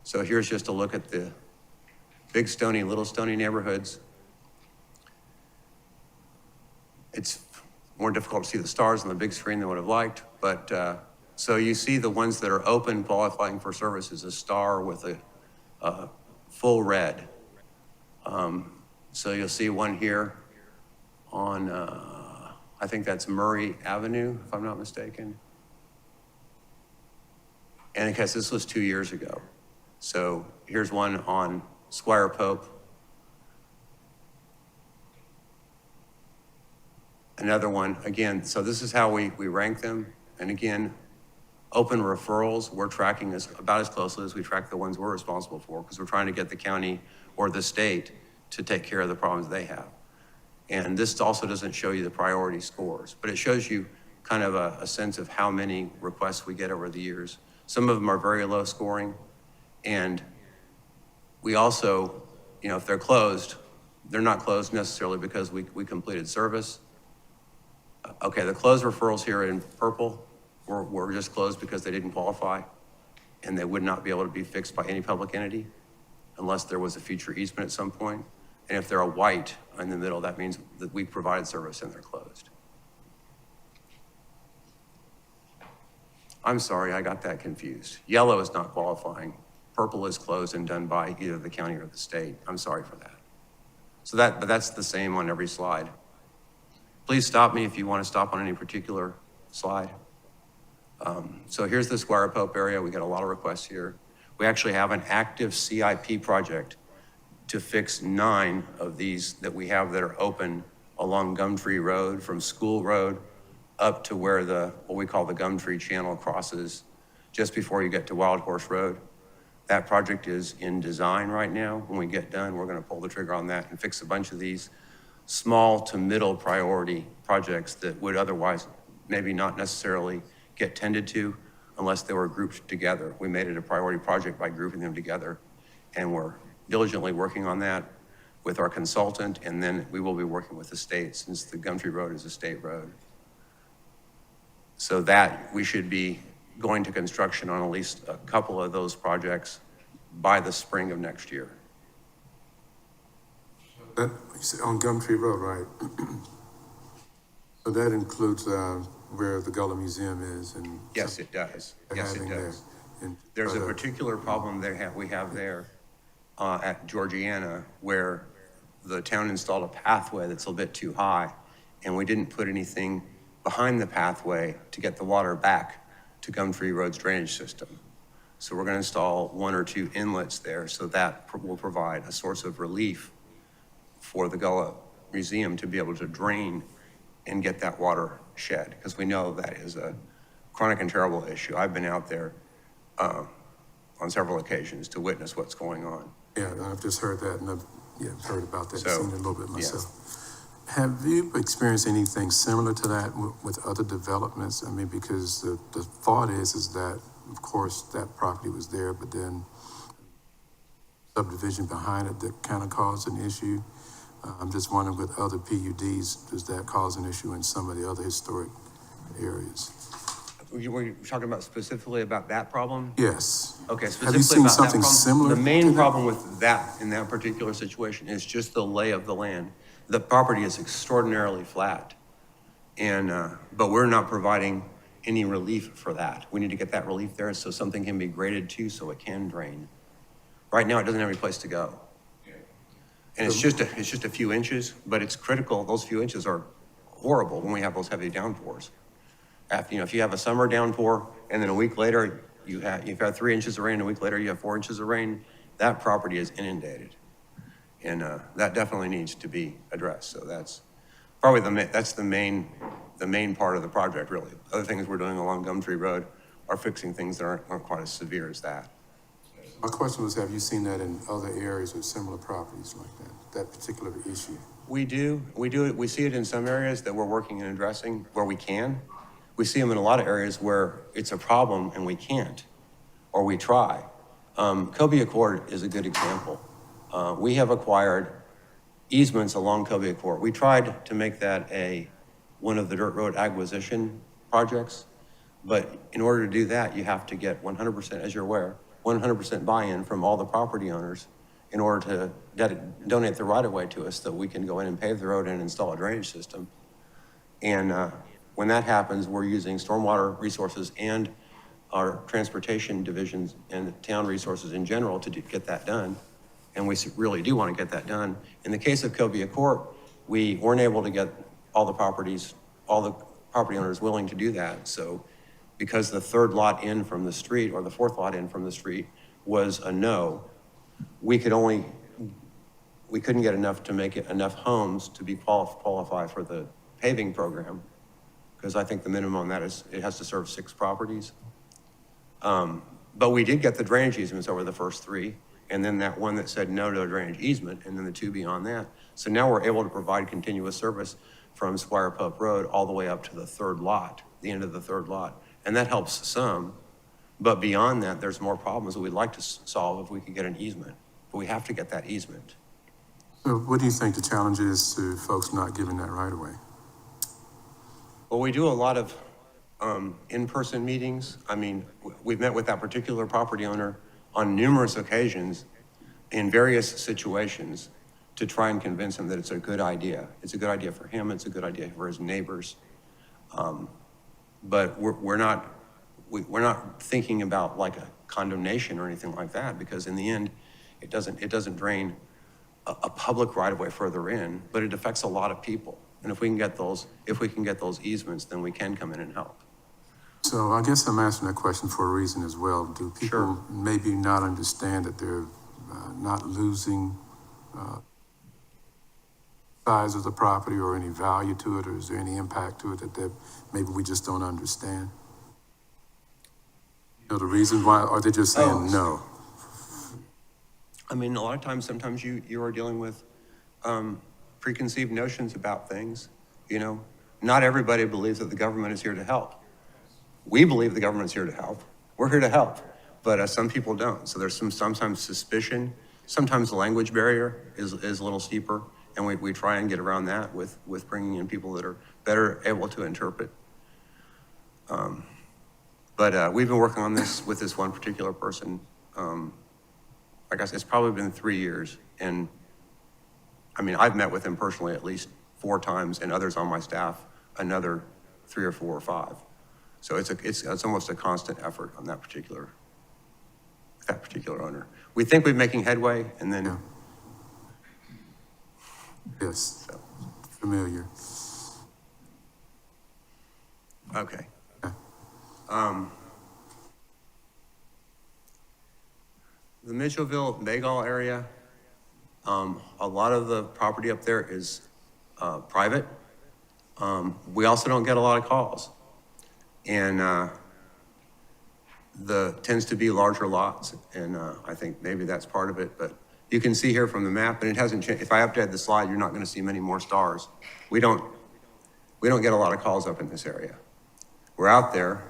So here's just a look at the Big Stony, Little Stony neighborhoods. It's more difficult to see the stars on the big screen than I would have liked, but so you see the ones that are open qualifying for service is a star with a full red. So you'll see one here on, I think that's Murray Avenue, if I'm not mistaken. And I guess this was 2 years ago. So here's one on Squire Pope. Another one, again, so this is how we rank them. And again, open referrals, we're tracking this about as closely as we track the ones we're responsible for, because we're trying to get the county or the state to take care of the problems they have. And this also doesn't show you the priority scores, but it shows you kind of a sense of how many requests we get over the years. Some of them are very low scoring. And we also, if they're closed, they're not closed necessarily because we completed service. Okay, the closed referrals here in purple were just closed because they didn't qualify and they would not be able to be fixed by any public entity. unless there was a future easement at some point. And if they're a white in the middle, that means that we provide service and they're closed. I'm sorry, I got that confused. Yellow is not qualifying. Purple is closed and done by either the county or the state. I'm sorry for that. So but that's the same on every slide. Please stop me if you want to stop on any particular slide. So here's the Squire Pope area. We got a lot of requests here. We actually have an active CIP project to fix 9 of these that we have that are open along Gumtree Road from School Road up to where what we call the Gumtree Channel crosses just before you get to Wild Horse Road. That project is in design right now. When we get done, we're going to pull the trigger on that and fix a bunch of these small to middle priority projects that would otherwise maybe not necessarily get tended to unless they were grouped together. We made it a priority project by grouping them together, and we're diligently working on that with our consultant, and then we will be working with the state since the Gumtree Road is a state road. So that we should be going to construction on at least a couple of those projects by the spring of next year. That, you said on Gumtree Road, right? So that includes where the Gullah Museum is and. Yes, it does. Yes, it does. There's a particular problem we have there at Georgiana where the town installed a pathway that's a little bit too high, and we didn't put anything behind the pathway to get the water back to Gumtree Road's drainage system. So we're going to install 1 or 2 inlets there, so that will provide a source of relief for the Gullah Museum to be able to drain and get that water shed, because we know that is a chronic and terrible issue. I've been out there on several occasions to witness what's going on. Yeah, I've just heard that, and I've heard about that, So, seen it a little bit myself. yes. Have you experienced anything similar to that with other developments? I mean, because the thought is that, of course, that property was there, but then subdivision behind it that kind of caused an issue. I'm just wondering with other PUDs, does that cause an issue in some of the other historic areas? Were you talking about specifically about that problem? Yes. Okay, Have you specifically seen about that something problem. similar? The to main that? problem with that, in that particular situation, is just the lay of the land. The property is extraordinarily flat, and but we're not providing any relief for that. We need to get that relief there so something can be graded to so it can drain. Right now, it doesn't have any place to go. And it's just a few inches, but it's critical. Those few inches are horrible when we have those heavy downpours. If you have a summer downpour and then a week later you've had 3 inches of rain, a week later you have 4 inches of rain, that property is inundated. And that definitely needs to be addressed. So that's probably the main part of the project, really. Other things we're doing along Gumtree Road are fixing things that aren't quite as severe as that. My question was, have you seen that in other areas with similar properties like that particular issue? We do. We see it in some areas that we're working and addressing where we can. We see them in a lot of areas where it's a problem and we can't, or we try. Kobe Accord is a good example. We have acquired easements along Kobe Accord. We tried to make that one of the dirt road acquisition projects, but in order to do that, you have to get 100%, as you're aware, 100% buy-in from all the property owners in order to donate the right-of-way to us so that we can go in and pave the road and install a drainage system. And when that happens, we're using stormwater resources and our transportation divisions and the town resources in general to get that done. And we really do want to get that done. In the case of Kobe Accord, we weren't able to get all the property owners willing to do that. So because the 3rd lot in from the street or the 4th lot in from the street was a no, we couldn't get enough to make it enough homes to be qualify for the paving program. Because I think the minimum on that is it has to serve 6 properties. But we did get the drainage easements over the first 3, and then that one that said no to a drainage easement, and then the 2 beyond that. So now we're able to provide continuous service from Squire Pope Road all the way up to the 3rd lot, the end of the 3rd lot. And that helps some, but beyond that, there's more problems that we'd like to solve if we could get an easement, but we have to get that easement. So what do you think the challenge is to folks not giving that right away? Well, we do a lot of in-person meetings. I mean, we've met with that particular property owner on numerous occasions, in various situations to try and convince him that it's a good idea. It's a good idea for him, it's a good idea for his neighbors. But we're not thinking about like a condemnation or anything like that, because in the end, it doesn't drain a public right of way further in, but it affects a lot of people. And if we can get those easements, then we can come in and help. So I guess I'm asking that question for a reason as well. Do people Sure. maybe not understand that they're not losing size of the property or any value to it, or is there any impact to it that maybe we just don't understand? You know, the reason why, or they're just saying no? I mean, a lot of times, sometimes you are dealing with preconceived notions about things, you know? Not everybody believes that the government is here to help. We believe the government's here to help. We're here to help, but some people don't. So there's sometimes suspicion. Sometimes the language barrier is a little steeper, and we try and get around that with bringing in people that are better able to interpret. But we've been working on this with this one particular person. Like I said, it's probably been 3 years, and I mean, I've met with him personally at least 4 times, and others on my staff another 3 or 4 or 5. So it's almost a constant effort on that particular owner. We think we're making headway, and then Yeah. Yes, so, familiar. okay. Okay. The Mitchellville-Bagall area, a lot of the property up there is private. We also don't get a lot of calls. And tends to be larger lots, and I think maybe that's part of it, but you can see here from the map, and it hasn't changed. If I update the slide, you're not gonna see many more stars. We don't get a lot of calls up in this area. We're out there,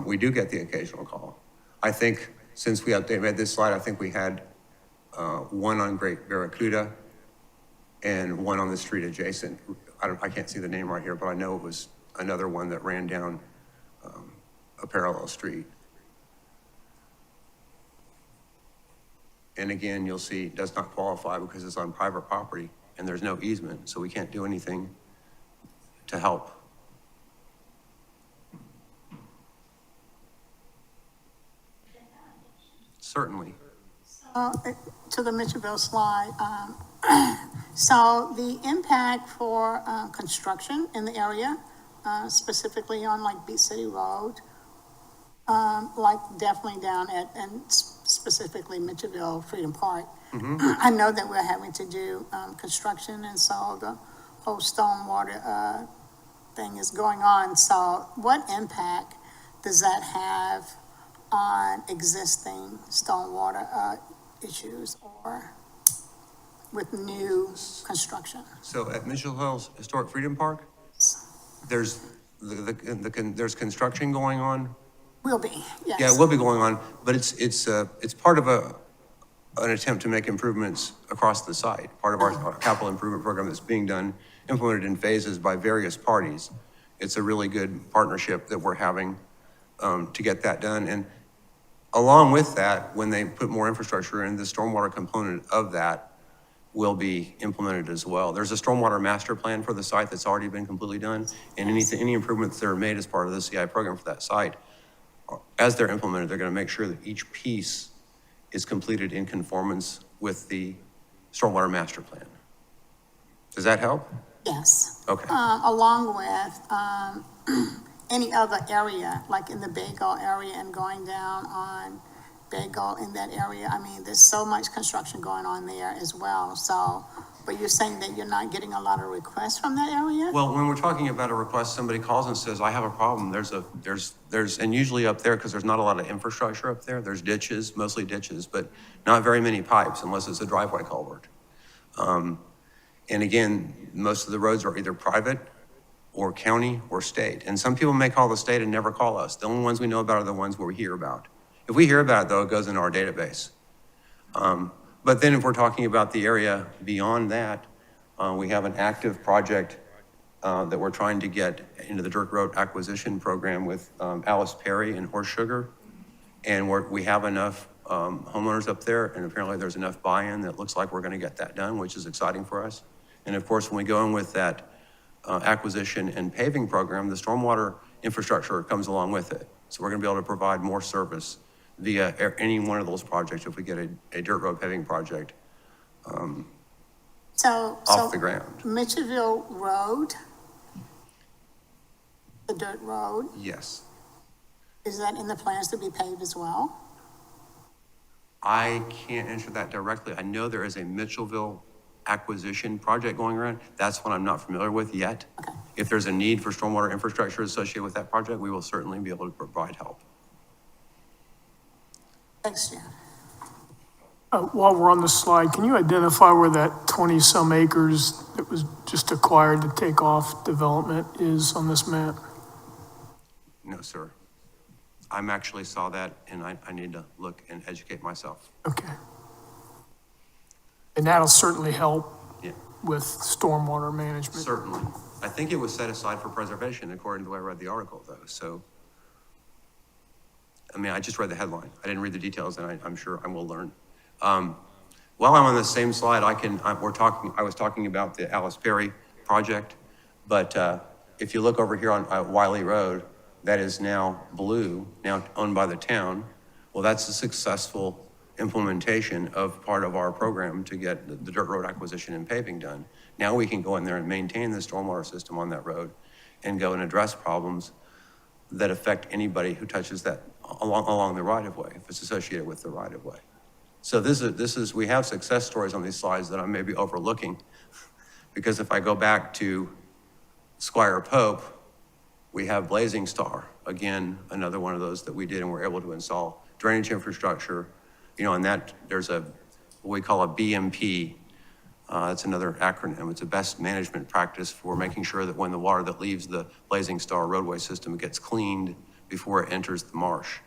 we do get the occasional call. I think since we made this slide, I think we had 1 on Great Barracuda and 1 on the street adjacent. I can't see the name right here, but I know it was another one that ran down a parallel street. And again, you'll see it does not qualify because it's on private property and there's no easement, so we can't do anything to help. Certainly. To the Mitchellville slide, so the impact for construction in the area, specifically on like Beach City Road, like definitely down at, and specifically Mitchellville Freedom Park. I know that we're having to do construction, and so the whole stormwater thing is going on. So what impact does that have on existing stormwater issues or with new construction? So at Mitchell Hills Historic Freedom Park, there's there's construction going on. Will be, yes. Yeah, it will be going on, but it's part of an attempt to make improvements across the site. Part of our capital improvement program that's being done, implemented in phases by various parties. It's a really good partnership that we're having to get that done. And along with that, when they put more infrastructure in, the stormwater component of that will be implemented as well. There's a stormwater master plan for the site that's already been completely done, and any improvements that are made as part of the CI program for that site, as they're implemented, they're gonna make sure that each piece is completed in conformance with the stormwater master plan. Does that help? Yes. Okay. Along with any other area, like in the Bagel area and going down on Bagel in that area. I mean, there's so much construction going on there as well. So, but you're saying that you're not getting a lot of requests from that area? Well, when we're talking about a request, somebody calls and says, I have a problem. There's, and usually up there, because there's not a lot of infrastructure up there, there's ditches, mostly ditches, but not very many pipes unless it's a driveway culvert. And again, most of the roads are either private or county or state. And some people may call the state and never call us. The only ones we know about are the ones where we hear about. If we hear about it, though, it goes into our database. But then if we're talking about the area beyond that, we have an active project that we're trying to get into the Dirt Road acquisition program with Alice Perry and Horse Sugar. And we have enough homeowners up there, and apparently there's enough buy-in that looks like we're gonna get that done, which is exciting for us. And of course, when we go in with that acquisition and paving program, the stormwater infrastructure comes along with it. So we're gonna be able to provide more service via any one of those projects if we get a dirt road paving project So off the ground. Mitchellville Road, the dirt road, Yes. is that in the plans to be paved as well? I can't answer that directly. I know there is a Mitchellville acquisition project going around. That's one I'm not familiar with yet. Okay. If there's a need for stormwater infrastructure associated with that project, we will certainly be able to provide help. Thanks, Jan. While we're on the slide, can you identify where that 20-some acres that was just acquired to take off development is on this map? No, sir. I'm actually saw that, and I need to look and educate myself. Okay. And that'll certainly help Yeah, with stormwater management. certainly. I think it was set aside for preservation, according to the way I read the article, though, so. I mean, I just read the headline. I didn't read the details, and I'm sure I will learn. While I'm on the same slide, I was talking about the Alice Perry project, but if you look over here on Wiley Road, that is now blue, now owned by the town. Well, that's a successful implementation of part of our program to get the dirt road acquisition and paving done. Now we can go in there and maintain the stormwater system on that road and go and address problems that affect anybody who touches that along the right-of-way, if it's associated with the right-of-way. So we have success stories on these slides that I may be overlooking, because if I go back to Squire Pope, we have Blazing Star, again, another one of those that we did and were able to install drainage infrastructure, and that there's what we call a BMP. That's another acronym. It's a best management practice for making sure that when the water that leaves the Blazing Star roadway system gets cleaned before it enters the marsh.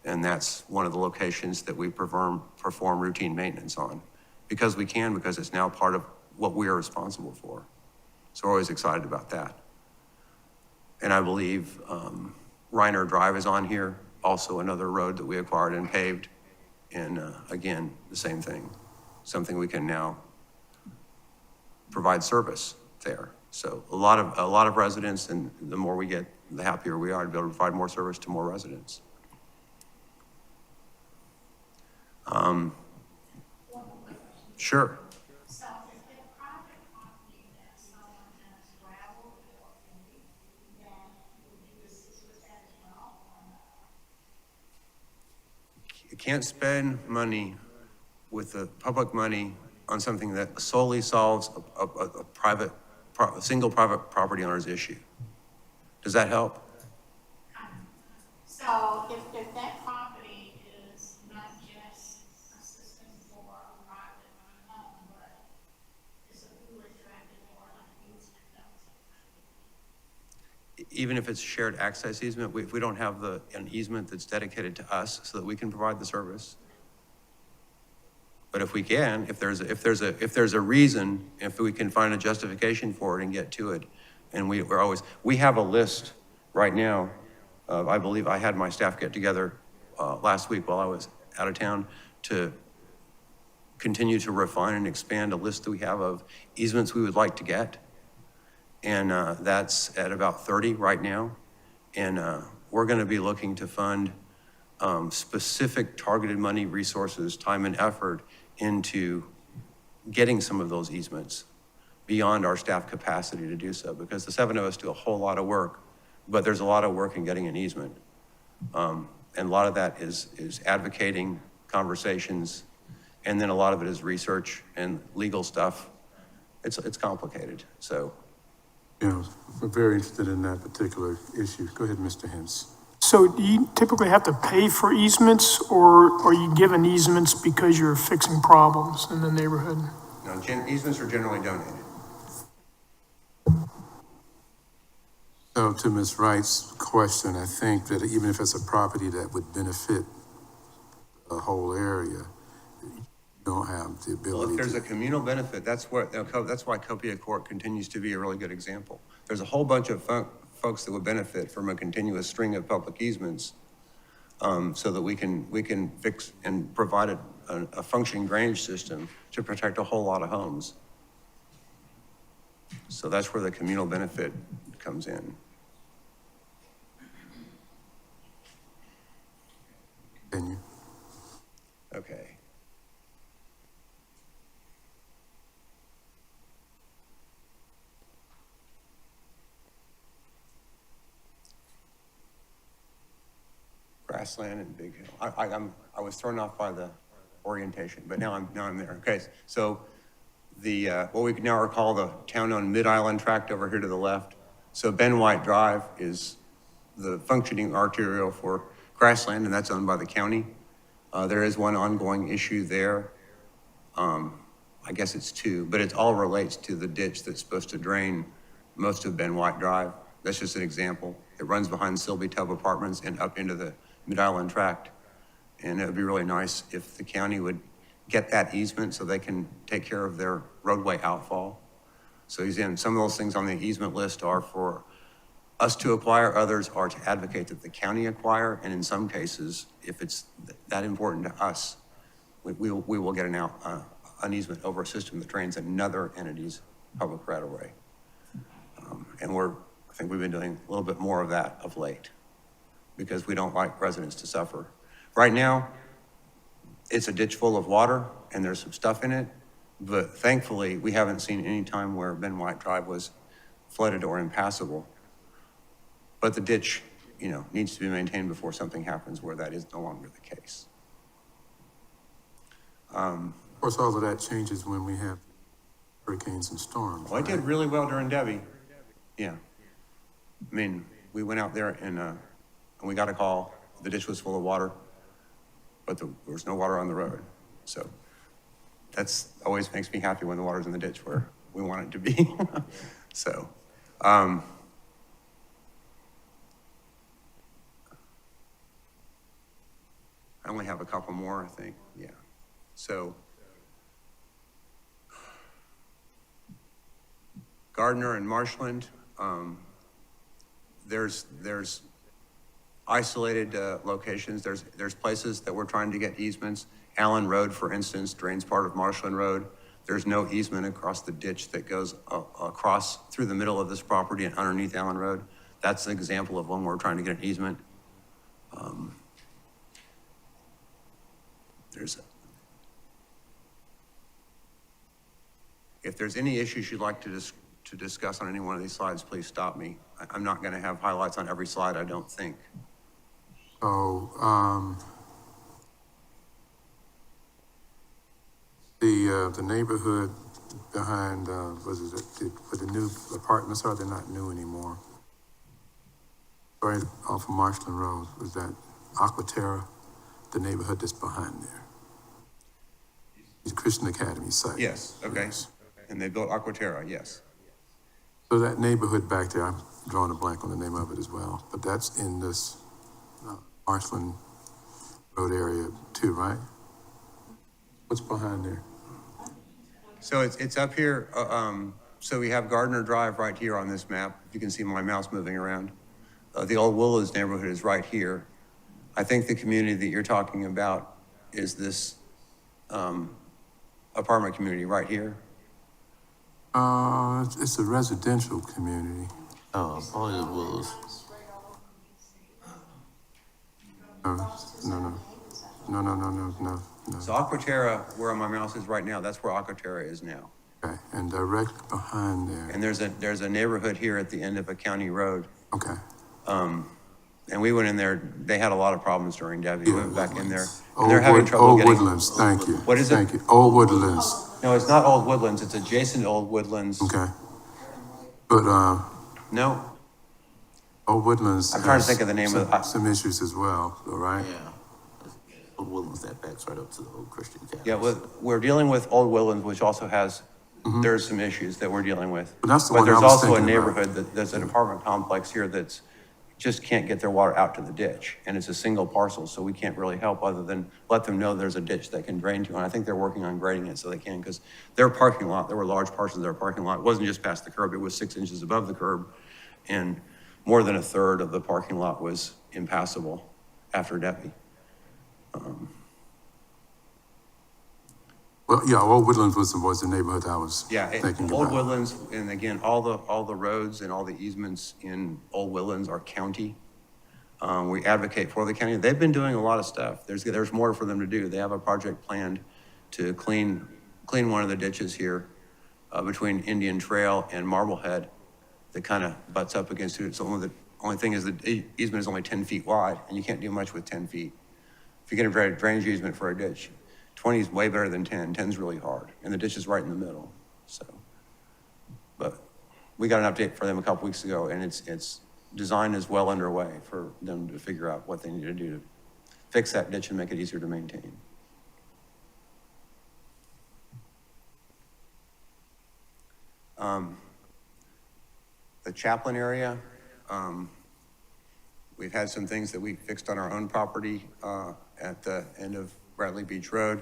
And that's one of the locations that we perform routine maintenance on. Because it's now part of what we are responsible for. So we're always excited about that. And I believe Reiner Drive is on here, also another road that we acquired and paved. And again, the same thing, something we can now provide service there. So a lot of residents, and the more we get, the happier we are to be able to provide more service to more residents. Sure. So if the private property that someone has gravel or any, then would you assist with that as well or not? You can't spend money with the public money on something that solely solves a single private property owner's issue. Does that help? So if that property is not just a system for a private home, but it's a food traffic or like easement, Even if it's shared access easement, if we don't have an easement that's dedicated to us so that we can provide the service. But if we can, if there's a reason, if we can find a justification for it and get to it, and we have a list right now. I believe I had my staff get together last week while I was out of town to continue to refine and expand a list that we have of easements we would like to get. And that's at about 30 right now. And we're gonna be looking to fund specific targeted money, resources, time and effort into getting some of those easements beyond our staff capacity to do so, because the 7 of us do a whole lot of work, but there's a lot of work in getting an easement. And a lot of that is advocating, conversations, and then a lot of it is research and legal stuff. It's complicated, so. Yeah, we're very interested in that particular issue. Go ahead, Mr. Hens. So do you typically have to pay for easements, or are you given easements because you're fixing problems in the neighborhood? No, easements are generally donated. So to Ms. Wright's question, I think that even if it's a property that would benefit the whole area, you don't have the Well, ability if there's to. a communal benefit, that's why Copia Court continues to be a really good example. There's a whole bunch of folks that would benefit from a continuous string of public easements so that we can fix and provide a functioning drainage system to protect a whole lot of homes. So that's where the communal benefit comes in. Continue. Okay. Grassland and Big Hill. I was thrown off by the orientation, but now I'm there. Okay, so the what we now call the town-owned Mid-Island tract over here to the left. So Ben White Drive is the functioning arterial for Grassland, and that's owned by the county. There is one ongoing issue there. I guess it's two, but it all relates to the ditch that's supposed to drain most of Ben White Drive. That's just an example. It runs behind Sylvie Tubb Apartments and up into the Mid-Island tract. And it would be really nice if the county would get that easement so they can take care of their roadway outfall. So he's in, some of those things on the easement list are for us to acquire, others are to advocate that the county acquire, and in some cases, if it's that important to us, we will get an easement over a system that drains another entity's public right-of-way. And I think we've been doing a little bit more of that of late because we don't like residents to suffer. Right now, it's a ditch full of water and there's some stuff in it, but thankfully we haven't seen any time where Ben White Drive was flooded or impassable. But the ditch, needs to be maintained before something happens where that is no longer the case. Of course, all of that changes when we have hurricanes and storms. Well, I did really well during Debbie. Yeah. I mean, we went out there and we got a call. The ditch was full of water, but there was no water on the road. So that's always makes me happy when the water's in the ditch where we want it to be. So, I only have a couple more, I think. Yeah. So, Gardner and Marshland, there's isolated locations. There's places that we're trying to get easements. Allen Road, for instance, drains part of Marshland Road. There's no easement across the ditch that goes across through the middle of this property and underneath Allen Road. That's an example of one where we're trying to get an easement. If there's any issues you'd like to discuss on any one of these slides, please stop me. I'm not going to have highlights on every slide, I don't think. So, the neighborhood behind, where the new apartments are, they're not new anymore. Right off of Marshland Road, was that Aquaterra, the neighborhood that's behind there? The Christian Academy site. Yes, okay. Yes. And they built Aquaterra, yes. So that neighborhood back there, I'm drawing a blank on the name of it as well, but that's in this Marshland Road area too, right? What's behind there? So it's up here. So we have Gardner Drive right here on this map. You can see my mouse moving around. The Old Willows neighborhood is right here. I think the community that you're talking about is this apartment community right here. It's a residential community. Oh, probably the Willows. No. So Aquaterra, where my mouse is right now, that's where Aquaterra is now. Okay, and directly behind there. And there's a neighborhood here at the end of a county road. Okay. And we went in there, they had a lot of problems during Debbie. We went back in there. And Old they're having trouble Old getting. Woodlands, thank you. What is it? Thank you, Old Woodlands, No, it's not Old Woodlands, it's adjacent to Old Woodlands. okay. But, No, Old Woodlands. I'm trying to has think of the name of the- some issues as well, all right? Yeah. Old Woodlands, that backs right up to the old Christian Academy. yeah, we're dealing with Old Woodlands, which also has, there's some issues that we're dealing with. But that's the But one I there's was also a thinking about. neighborhood there's an apartment complex here that's just can't get their water out to the ditch. And it's a single parcel, so we can't really help other than let them know there's a ditch they can drain to. And I think they're working on grading it so they can, because their parking lot, there were large parts of their parking lot. It wasn't just past the curb, it was 6 inches above the curb. And more than a third of the parking lot was impassable. after Debbie. Well, yeah, Old Woodlands was the neighborhood I was Yeah, thinking about. Old Woodlands, and again, all the roads and all the easements in Old Woodlands are county. We advocate for the county. They've been doing a lot of stuff. There's more for them to do. They have a project planned to clean one of the ditches here between Indian Trail and Marblehead that kind of butts up against it. So the only thing is the easement is only 10 feet wide, and you can't do much with 10 feet. If you get a drainage easement for a ditch, 20 is way better than 10. 10 is really hard, and the ditch is right in the middle. So, but we got an update for them a couple weeks ago, and it's design is well underway for them to figure out what they need to do to fix that ditch and make it easier to maintain. The Chaplain area, we've had some things that we fixed on our own property at the end of Bradley Beach Road.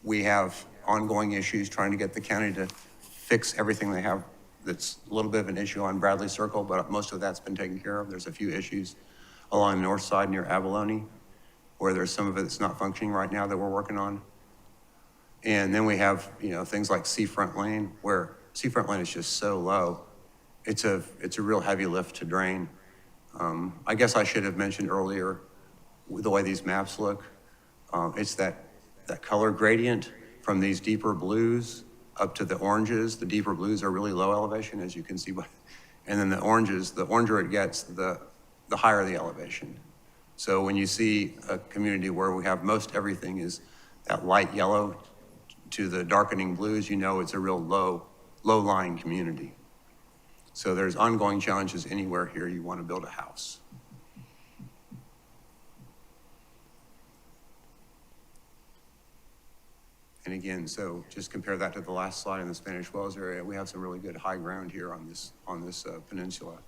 We have ongoing issues trying to get the county to fix everything they have. That's a little bit of an issue on Bradley Circle, but most of that's been taken care of. There's a few issues along the north side near Abalone, where there's some of it that's not functioning right now that we're working on. And then we have, things like Seafront Lane, where Seafront Lane is just so low. It's a real heavy lift to drain. I guess I should have mentioned earlier the way these maps look. It's that color gradient from these deeper blues up to the oranges. The deeper blues are really low elevation, as you can see. And then the oranges, the oranger it gets, the higher the elevation. So when you see a community where we have most everything is that light yellow to the darkening blues, it's a real low-lying community. So there's ongoing challenges anywhere here you want to build a house. And again, so just compare that to the last slide in the Spanish Wells area. We have some really good high ground here on this peninsula.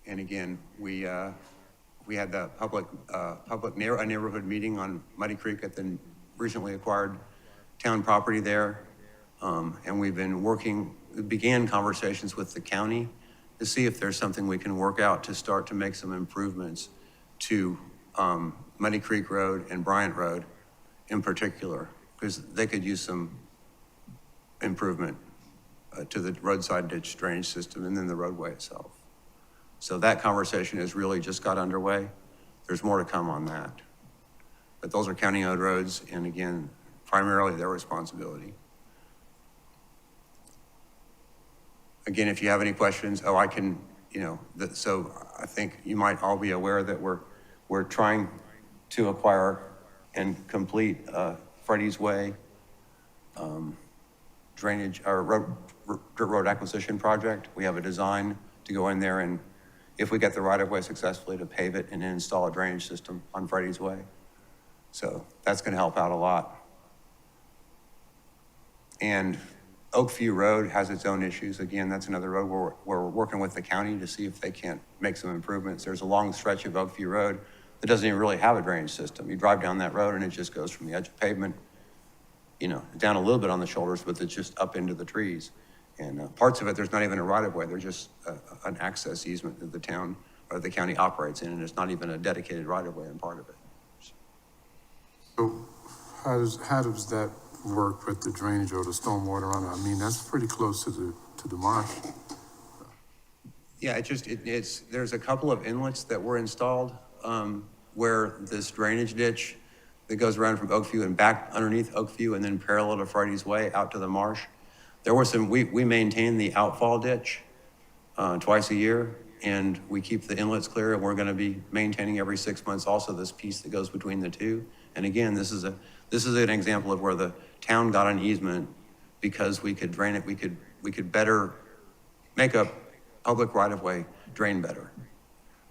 And again, we had the a neighborhood meeting on Muddy Creek at the recently acquired town property there. And we began conversations with the county to see if there's something we can work out to start to make some improvements to Muddy Creek Road and Bryant Road in particular, because they could use some improvement to the roadside ditch drainage system and then the roadway itself. So that conversation has really just got underway. There's more to come on that. But those are county-owned roads, and again, primarily their responsibility. Again, if you have any questions, so I think you might all be aware that we're trying to acquire and complete Freddie's Way drainage or road acquisition project. We have a design to go in there, and if we get the right-of-way successfully, to pave it and install a drainage system on Freddie's Way. So that's going to help out a lot. And Oakview Road has its own issues. Again, that's another road where we're working with the county to see if they can't make some improvements. There's a long stretch of Oakview Road that doesn't even really have a drainage system. You drive down that road and it just goes from the edge of pavement, down a little bit on the shoulders, but it's just up into the trees. And parts of it, there's not even a right-of-way. They're just an access easement that the town or the county operates in, and it's not even a dedicated right-of-way in part of it. So how does that work with the drainage or the stormwater on it? I mean, that's pretty close to the marsh. Yeah, there's a couple of inlets that were installed where this drainage ditch that goes around from Oakview and back underneath Oakview and then parallel to Friday's Way out to the marsh. There were we maintain the outfall ditch twice a year, and we keep the inlets clear, and we're gonna be maintaining every 6 months also this piece that goes between the two. And again, this is an example of where the town got an easement because we could drain it, we could better make a public right-of-way drain better.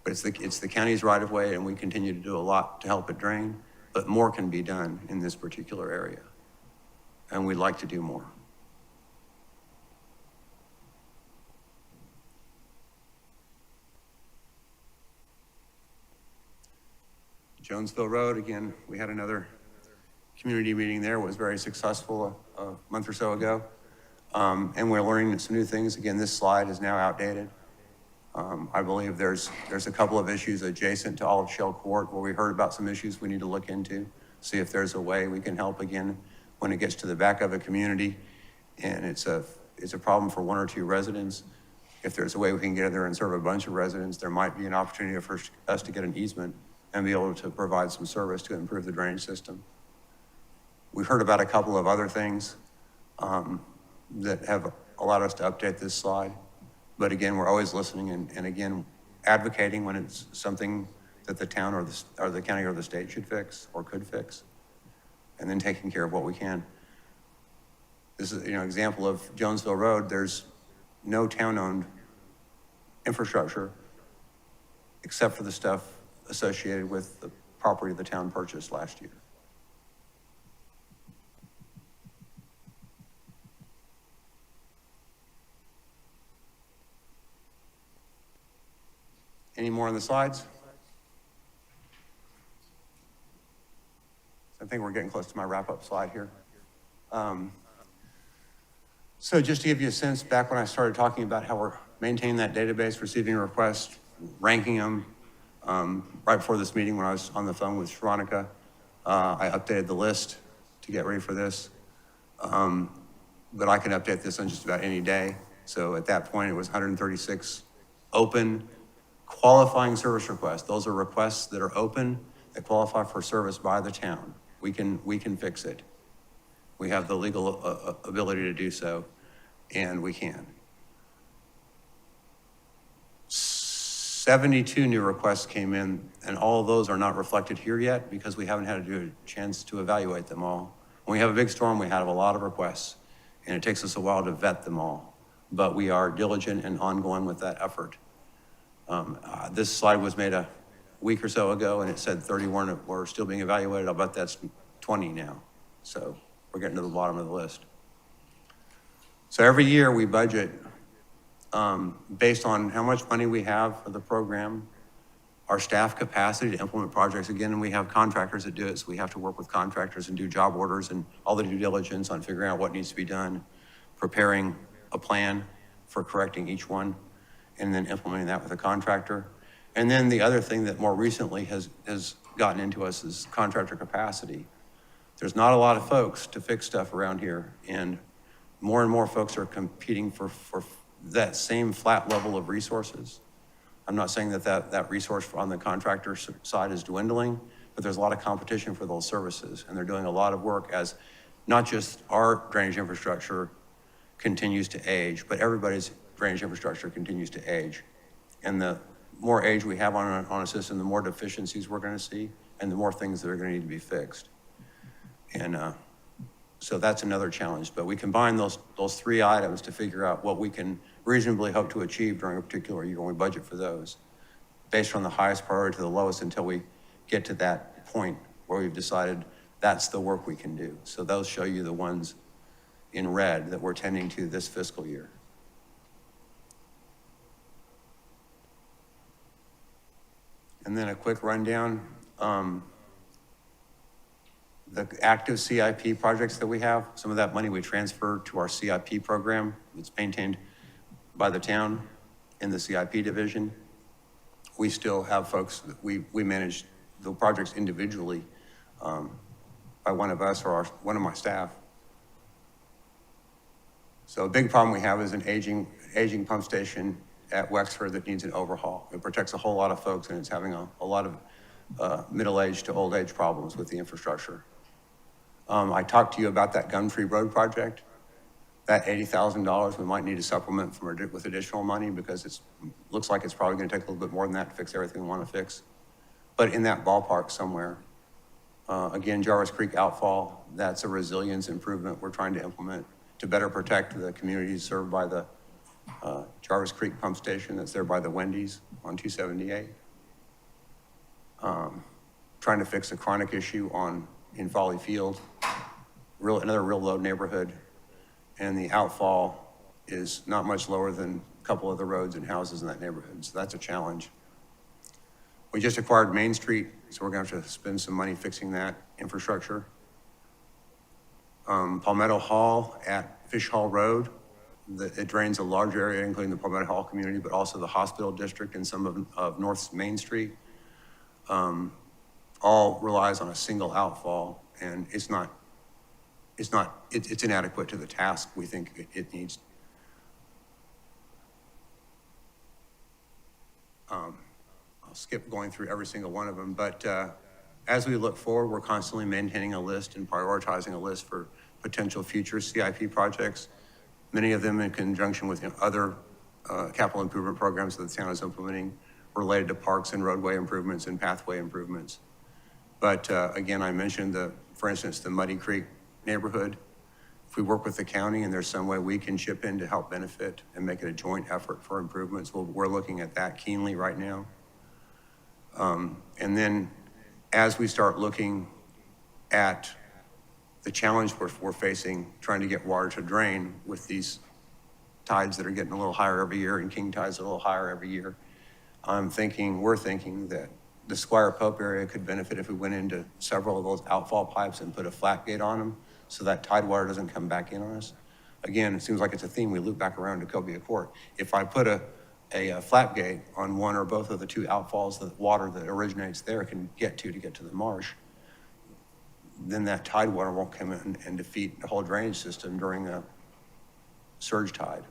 But it's the county's right-of-way, and we continue to do a lot to help it drain, but more can be done in this particular area. And we'd like to do more. Jonesville Road, again, we had another community meeting there. It was very successful a month or so ago. And we're learning some new things. Again, this slide is now outdated. I believe there's a couple of issues adjacent to Olive Shell Court where we heard about some issues we need to look into, see if there's a way we can help again when it gets to the back of a community and it's a problem for one or two residents. If there's a way we can get in there and serve a bunch of residents, there might be an opportunity for us to get an easement and be able to provide some service to improve the drainage system. We've heard about a couple of other things that have allowed us to update this slide. But again, we're always listening and again, advocating when it's something that the town or the county or the state should fix or could fix, and then taking care of what we can. This is, an example of Jonesville Road. There's no town-owned infrastructure except for the stuff associated with the property the town purchased last year. Any more on the slides? I think we're getting close to my wrap-up slide here. So just to give you a sense, back when I started talking about how we're maintaining that database, receiving requests, ranking them, right before this meeting when I was on the phone with Veronica, I updated the list to get ready for this. But I can update this on just about any day. So at that point, it was 136 open qualifying service requests. Those are requests that are open that qualify for service by the town. We can fix it. We have the legal ability to do so, and we can. 72 new requests came in, and all of those are not reflected here yet because we haven't had a chance to evaluate them all. When we have a big storm, we have a lot of requests, and it takes us a while to vet them all. But we are diligent and ongoing with that effort. This slide was made a week or so ago, and it said 31 were still being evaluated. I'll bet that's 20 now. So we're getting to the bottom of the list. So every year we budget based on how much money we have for the program, our staff capacity to implement projects. Again, and we have contractors that do it, so we have to work with contractors and do job orders and all the due diligence on figuring out what needs to be done, preparing a plan for correcting each one, and then implementing that with a contractor. And then the other thing that more recently has gotten into us is contractor capacity. There's not a lot of folks to fix stuff around here, and more folks are competing for that same flat level of resources. I'm not saying that resource on the contractor side is dwindling, but there's a lot of competition for those services, and they're doing a lot of work as not just our drainage infrastructure continues to age, but everybody's drainage infrastructure continues to age. And the more age we have on a system, the more deficiencies we're gonna see, and the more things that are gonna need to be fixed. And so that's another challenge, but we combine those three items to figure out what we can reasonably hope to achieve during a particular year when we budget for those, based on the highest priority to the lowest until we get to that point where we've decided that's the work we can do. So those show you the ones in red that we're tending to this fiscal year. And then a quick rundown. The active CIP projects that we have, some of that money we transfer to our CIP program. It's maintained by the town in the CIP division. We still have folks that we manage the projects individually by one of us or one of my staff. So a big problem we have is an aging pump station at Wexford that needs an overhaul. It protects a whole lot of folks, and it's having a lot of middle-age to old-age problems with the infrastructure. I talked to you about that Gun-Free Road project. That $80,000 we might need to supplement with additional money because it looks like it's probably gonna take a little bit more than that to fix everything we wanna fix. But in that ballpark somewhere. Again, Jarvis Creek outfall, that's a resilience improvement we're trying to implement to better protect the communities served by the Jarvis Creek pump station that's there by the Wendy's on 278. Trying to fix a chronic issue in Folly Field, another real low neighborhood, and the outfall is not much lower than a couple of the roads and houses in that neighborhood, so that's a challenge. We just acquired Main Street, so we're gonna have to spend some money fixing that infrastructure. Palmetto Hall at Fish Hall Road, It drains a large area, including the Palmetto Hall community, but also the hospital district and some of North Main Street. All relies on a single outfall, and it's inadequate to the task we think it needs. I'll skip going through every single one of them, but as we look forward, we're constantly maintaining a list and prioritizing a list for potential future CIP projects, many of them in conjunction with other capital improvement programs that the town is implementing related to parks and roadway improvements and pathway improvements. But again, I mentioned, for instance, the Muddy Creek neighborhood. If we work with the county and there's some way we can chip in to help benefit and make it a joint effort for improvements, we're looking at that keenly right now. And then as we start looking at the challenge we're facing, trying to get water to drain with these tides that are getting a little higher every year and king tides a little higher every year, we're thinking that the Squire Pope area could benefit if we went into several of those outfall pipes and put a flat gate on them so that tide water doesn't come back in on us. Again, it seems like it's a theme we loop back around to Cobia Court. If I put a flap gate on one or both of the two outfalls, the water that originates there can get to the marsh, then that tide water won't come in and defeat the whole drainage system during a surge tide.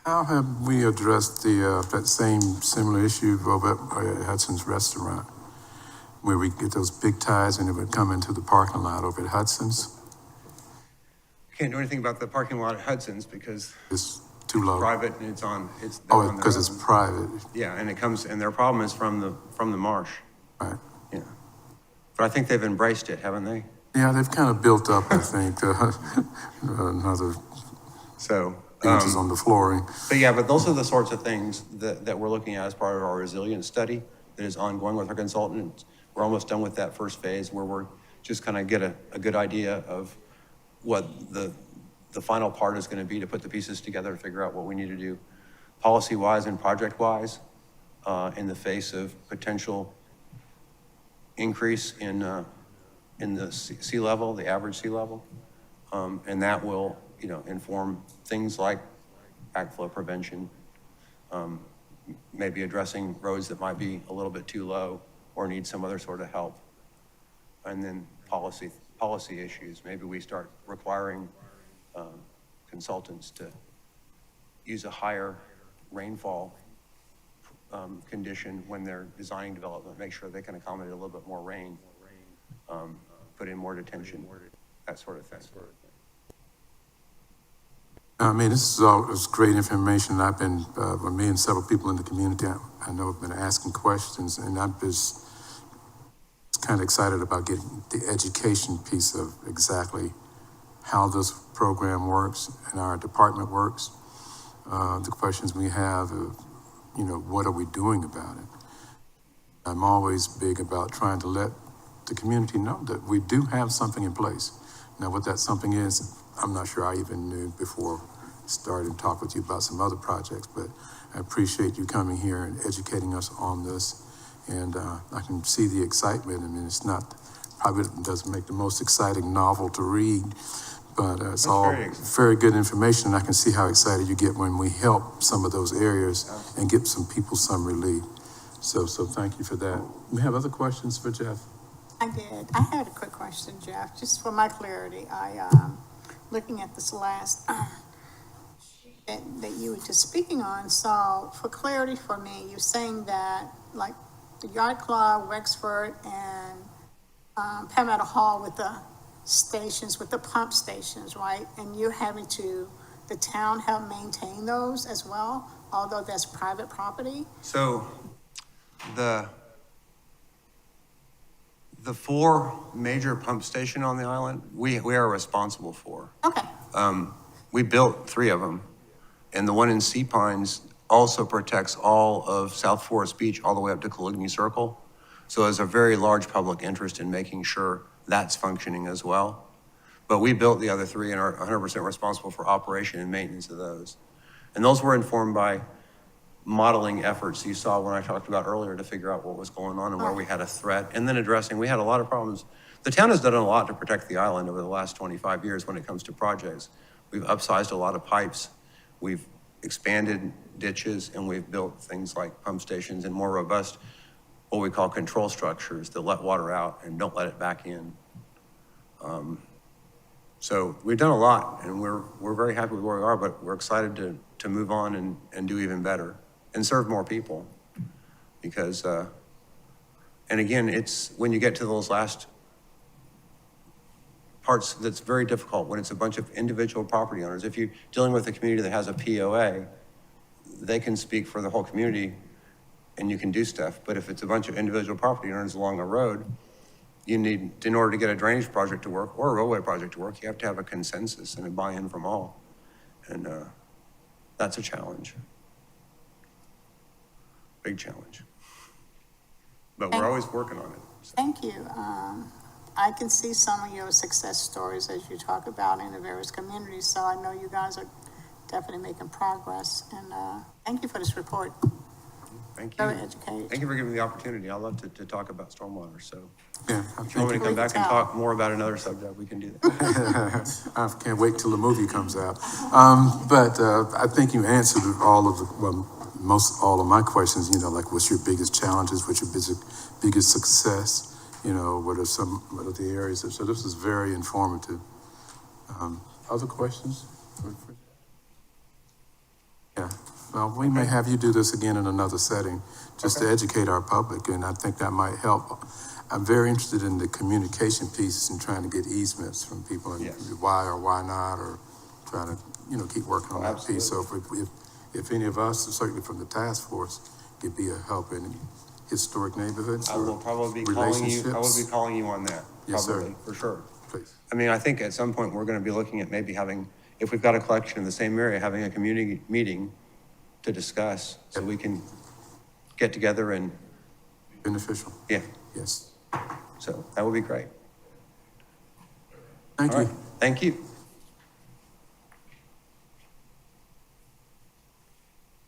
How have we addressed that same similar issue over at Hudson's Restaurant, where we get those big tides and it would come into the parking lot over at Hudson's? Can't do anything about the parking lot at Hudson's because It's too low. private and it's on their Because it's own. private, Yeah, and their problem is from the marsh. right? Yeah. But I think they've embraced it, haven't they? Yeah, they've kind of built up, I think, another So, inches on the flooring. but those are the sorts of things that we're looking at as part of our resilience study that is ongoing with our consultant. We're almost done with that first phase where we're just kind of get a good idea of what the final part is going to be to put the pieces together to figure out what we need to do policy-wise and project-wise in the face of potential increase in the sea level, the average sea level. And that will, inform things like backflow prevention, maybe addressing roads that might be a little bit too low or need some other sort of help. And then policy issues. Maybe we start requiring consultants to use a higher rainfall condition when they're designing development, make sure they can accommodate a little bit more rain, put in more detention, that sort of thing. I mean, this is great information. I've been, with me and several people in the community, I know have been asking questions, and I'm just kind of excited about getting the education piece of exactly how this program works and our department works. The questions we have of, what are we doing about it? I'm always big about trying to let the community know that we do have something in place. Now, what that something is, I'm not sure I even knew before I started to talk with you about some other projects, but I appreciate you coming here and educating us on this. And I can see the excitement. I mean, it's probably doesn't make the most exciting novel to read, but it's all very good information. And I can see how excited you get when we help some of those areas and get some people some relief. So thank you for that. We have other questions for Jeff? I did. I had a quick question, Jeff, just for my clarity. Looking at this last sheet that you were just speaking on. So for clarity for me, you're saying that like the Yacht Club, Wexford, and Palmetto Hall with the stations, with the pump stations, right? And you're having the town help maintain those as well, although that's private property? So the 4 major pump stations on the island, we are responsible for. Okay. We built 3 of them, and the one in Sea Pines also protects all of South Forest Beach all the way up to Caligny Circle. So there's a very large public interest in making sure that's functioning as well. But we built the other 3 and are 100% responsible for operation and maintenance of those. And those were informed by modeling efforts you saw when I talked about earlier to figure out what was going on and where we had a threat. And then we had a lot of problems. the town has done a lot to protect the island over the last 25 years when it comes to projects. We've upsized a lot of pipes, we've expanded ditches, and we've built things like pump stations and more robust, what we call control structures that let water out and don't let it back in. So we've done a lot, and we're very happy with where we are, but we're excited to move on and do even better and serve more people. Because, and again, it's when you get to those last parts that's very difficult, when it's a bunch of individual property owners. If you're dealing with a community that has a POA, they can speak for the whole community and you can do stuff. But if it's a bunch of individual property owners along a road, you need, in order to get a drainage project to work or a roadway project to work, you have to have a consensus and a buy-in from all. And that's a challenge. Big challenge. But we're always working on it. So. Thank you. I can see some of your success stories as you talk about in the various communities, so I know you guys are definitely making progress. And thank you for this report. Thank you. Very educated. Thank you for giving me the opportunity. I love to talk about stormwater, so. Yeah, If you want me to come back and talk more about another subject, we can do that. I can't wait till the movie comes out. But I think you answered all of the, well, most all of my questions, you know, like what's your biggest challenges, what's your biggest success, you know, what are the areas, so this is very informative. Other questions? Yeah, well, we may have you do this again in another setting, just to educate our public, and I think that might help. I'm very interested in the communication piece and trying to get easements from people, and why or why not, or try to, you know, keep working on that piece. So if any of us, certainly from the task force, could be a help in historic neighborhoods I will probably be calling you. I will be calling you on that. Yes, probably, sir. for sure. Please. I mean, I think at some point we're going to be looking at maybe having, if we've got a collection in the same area, having a community meeting to discuss, so we can get together and. Beneficial. Yeah. Yes. So that would be great. Thank All you. right. Thank you.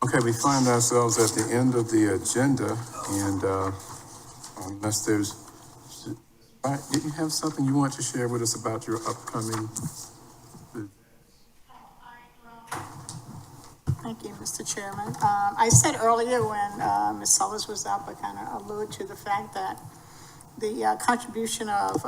Okay, we find ourselves at the end of the agenda, and unless there's, didn't you have something you want to share with us about your upcoming? Thank you, Mr. Chairman. I said earlier when Ms. Sullers was up, I kind of alluded to the fact that the contribution of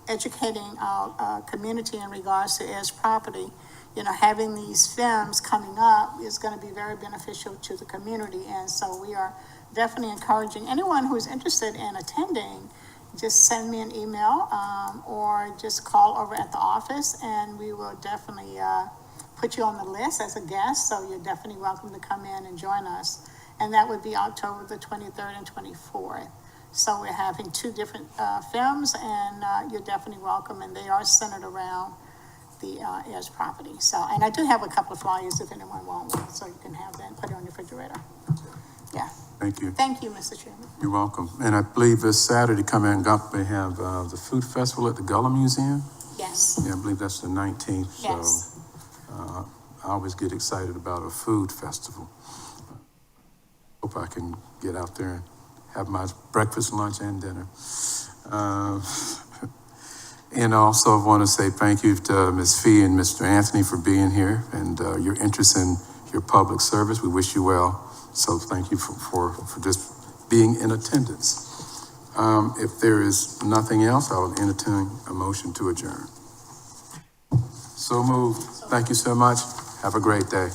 educating our community in regards to heirs property, you know, having these films coming up is going to be very beneficial to the community. And so we are definitely encouraging anyone who's interested in attending, just send me an email or just call over at the office, and we will definitely put you on the list as a guest. So you're definitely welcome to come in and join us. And that would be October the 23rd and 24th. So we're having two different films, and you're definitely welcome. And they are centered around the heirs property. So, and I do have a couple of flyers if anyone wants one, so you can have that and put it on your refrigerator. Yeah. Thank you. Thank you, Mr. Chairman. You're welcome. And I believe this Saturday coming in, they have the food festival at the Gullah Museum. Yes. Yeah, I believe that's the 19th. Yes. So I always get excited about a food festival. Hope I can get out there and have my breakfast, lunch, and dinner. And also I want to say thank you to Ms. Fee and Mr. Anthony for being here and your interest in your public service. We wish you well. So thank you for just being in attendance. If there is nothing else, I will entertain a motion to adjourn. So moved. Thank you so much. Have a great day.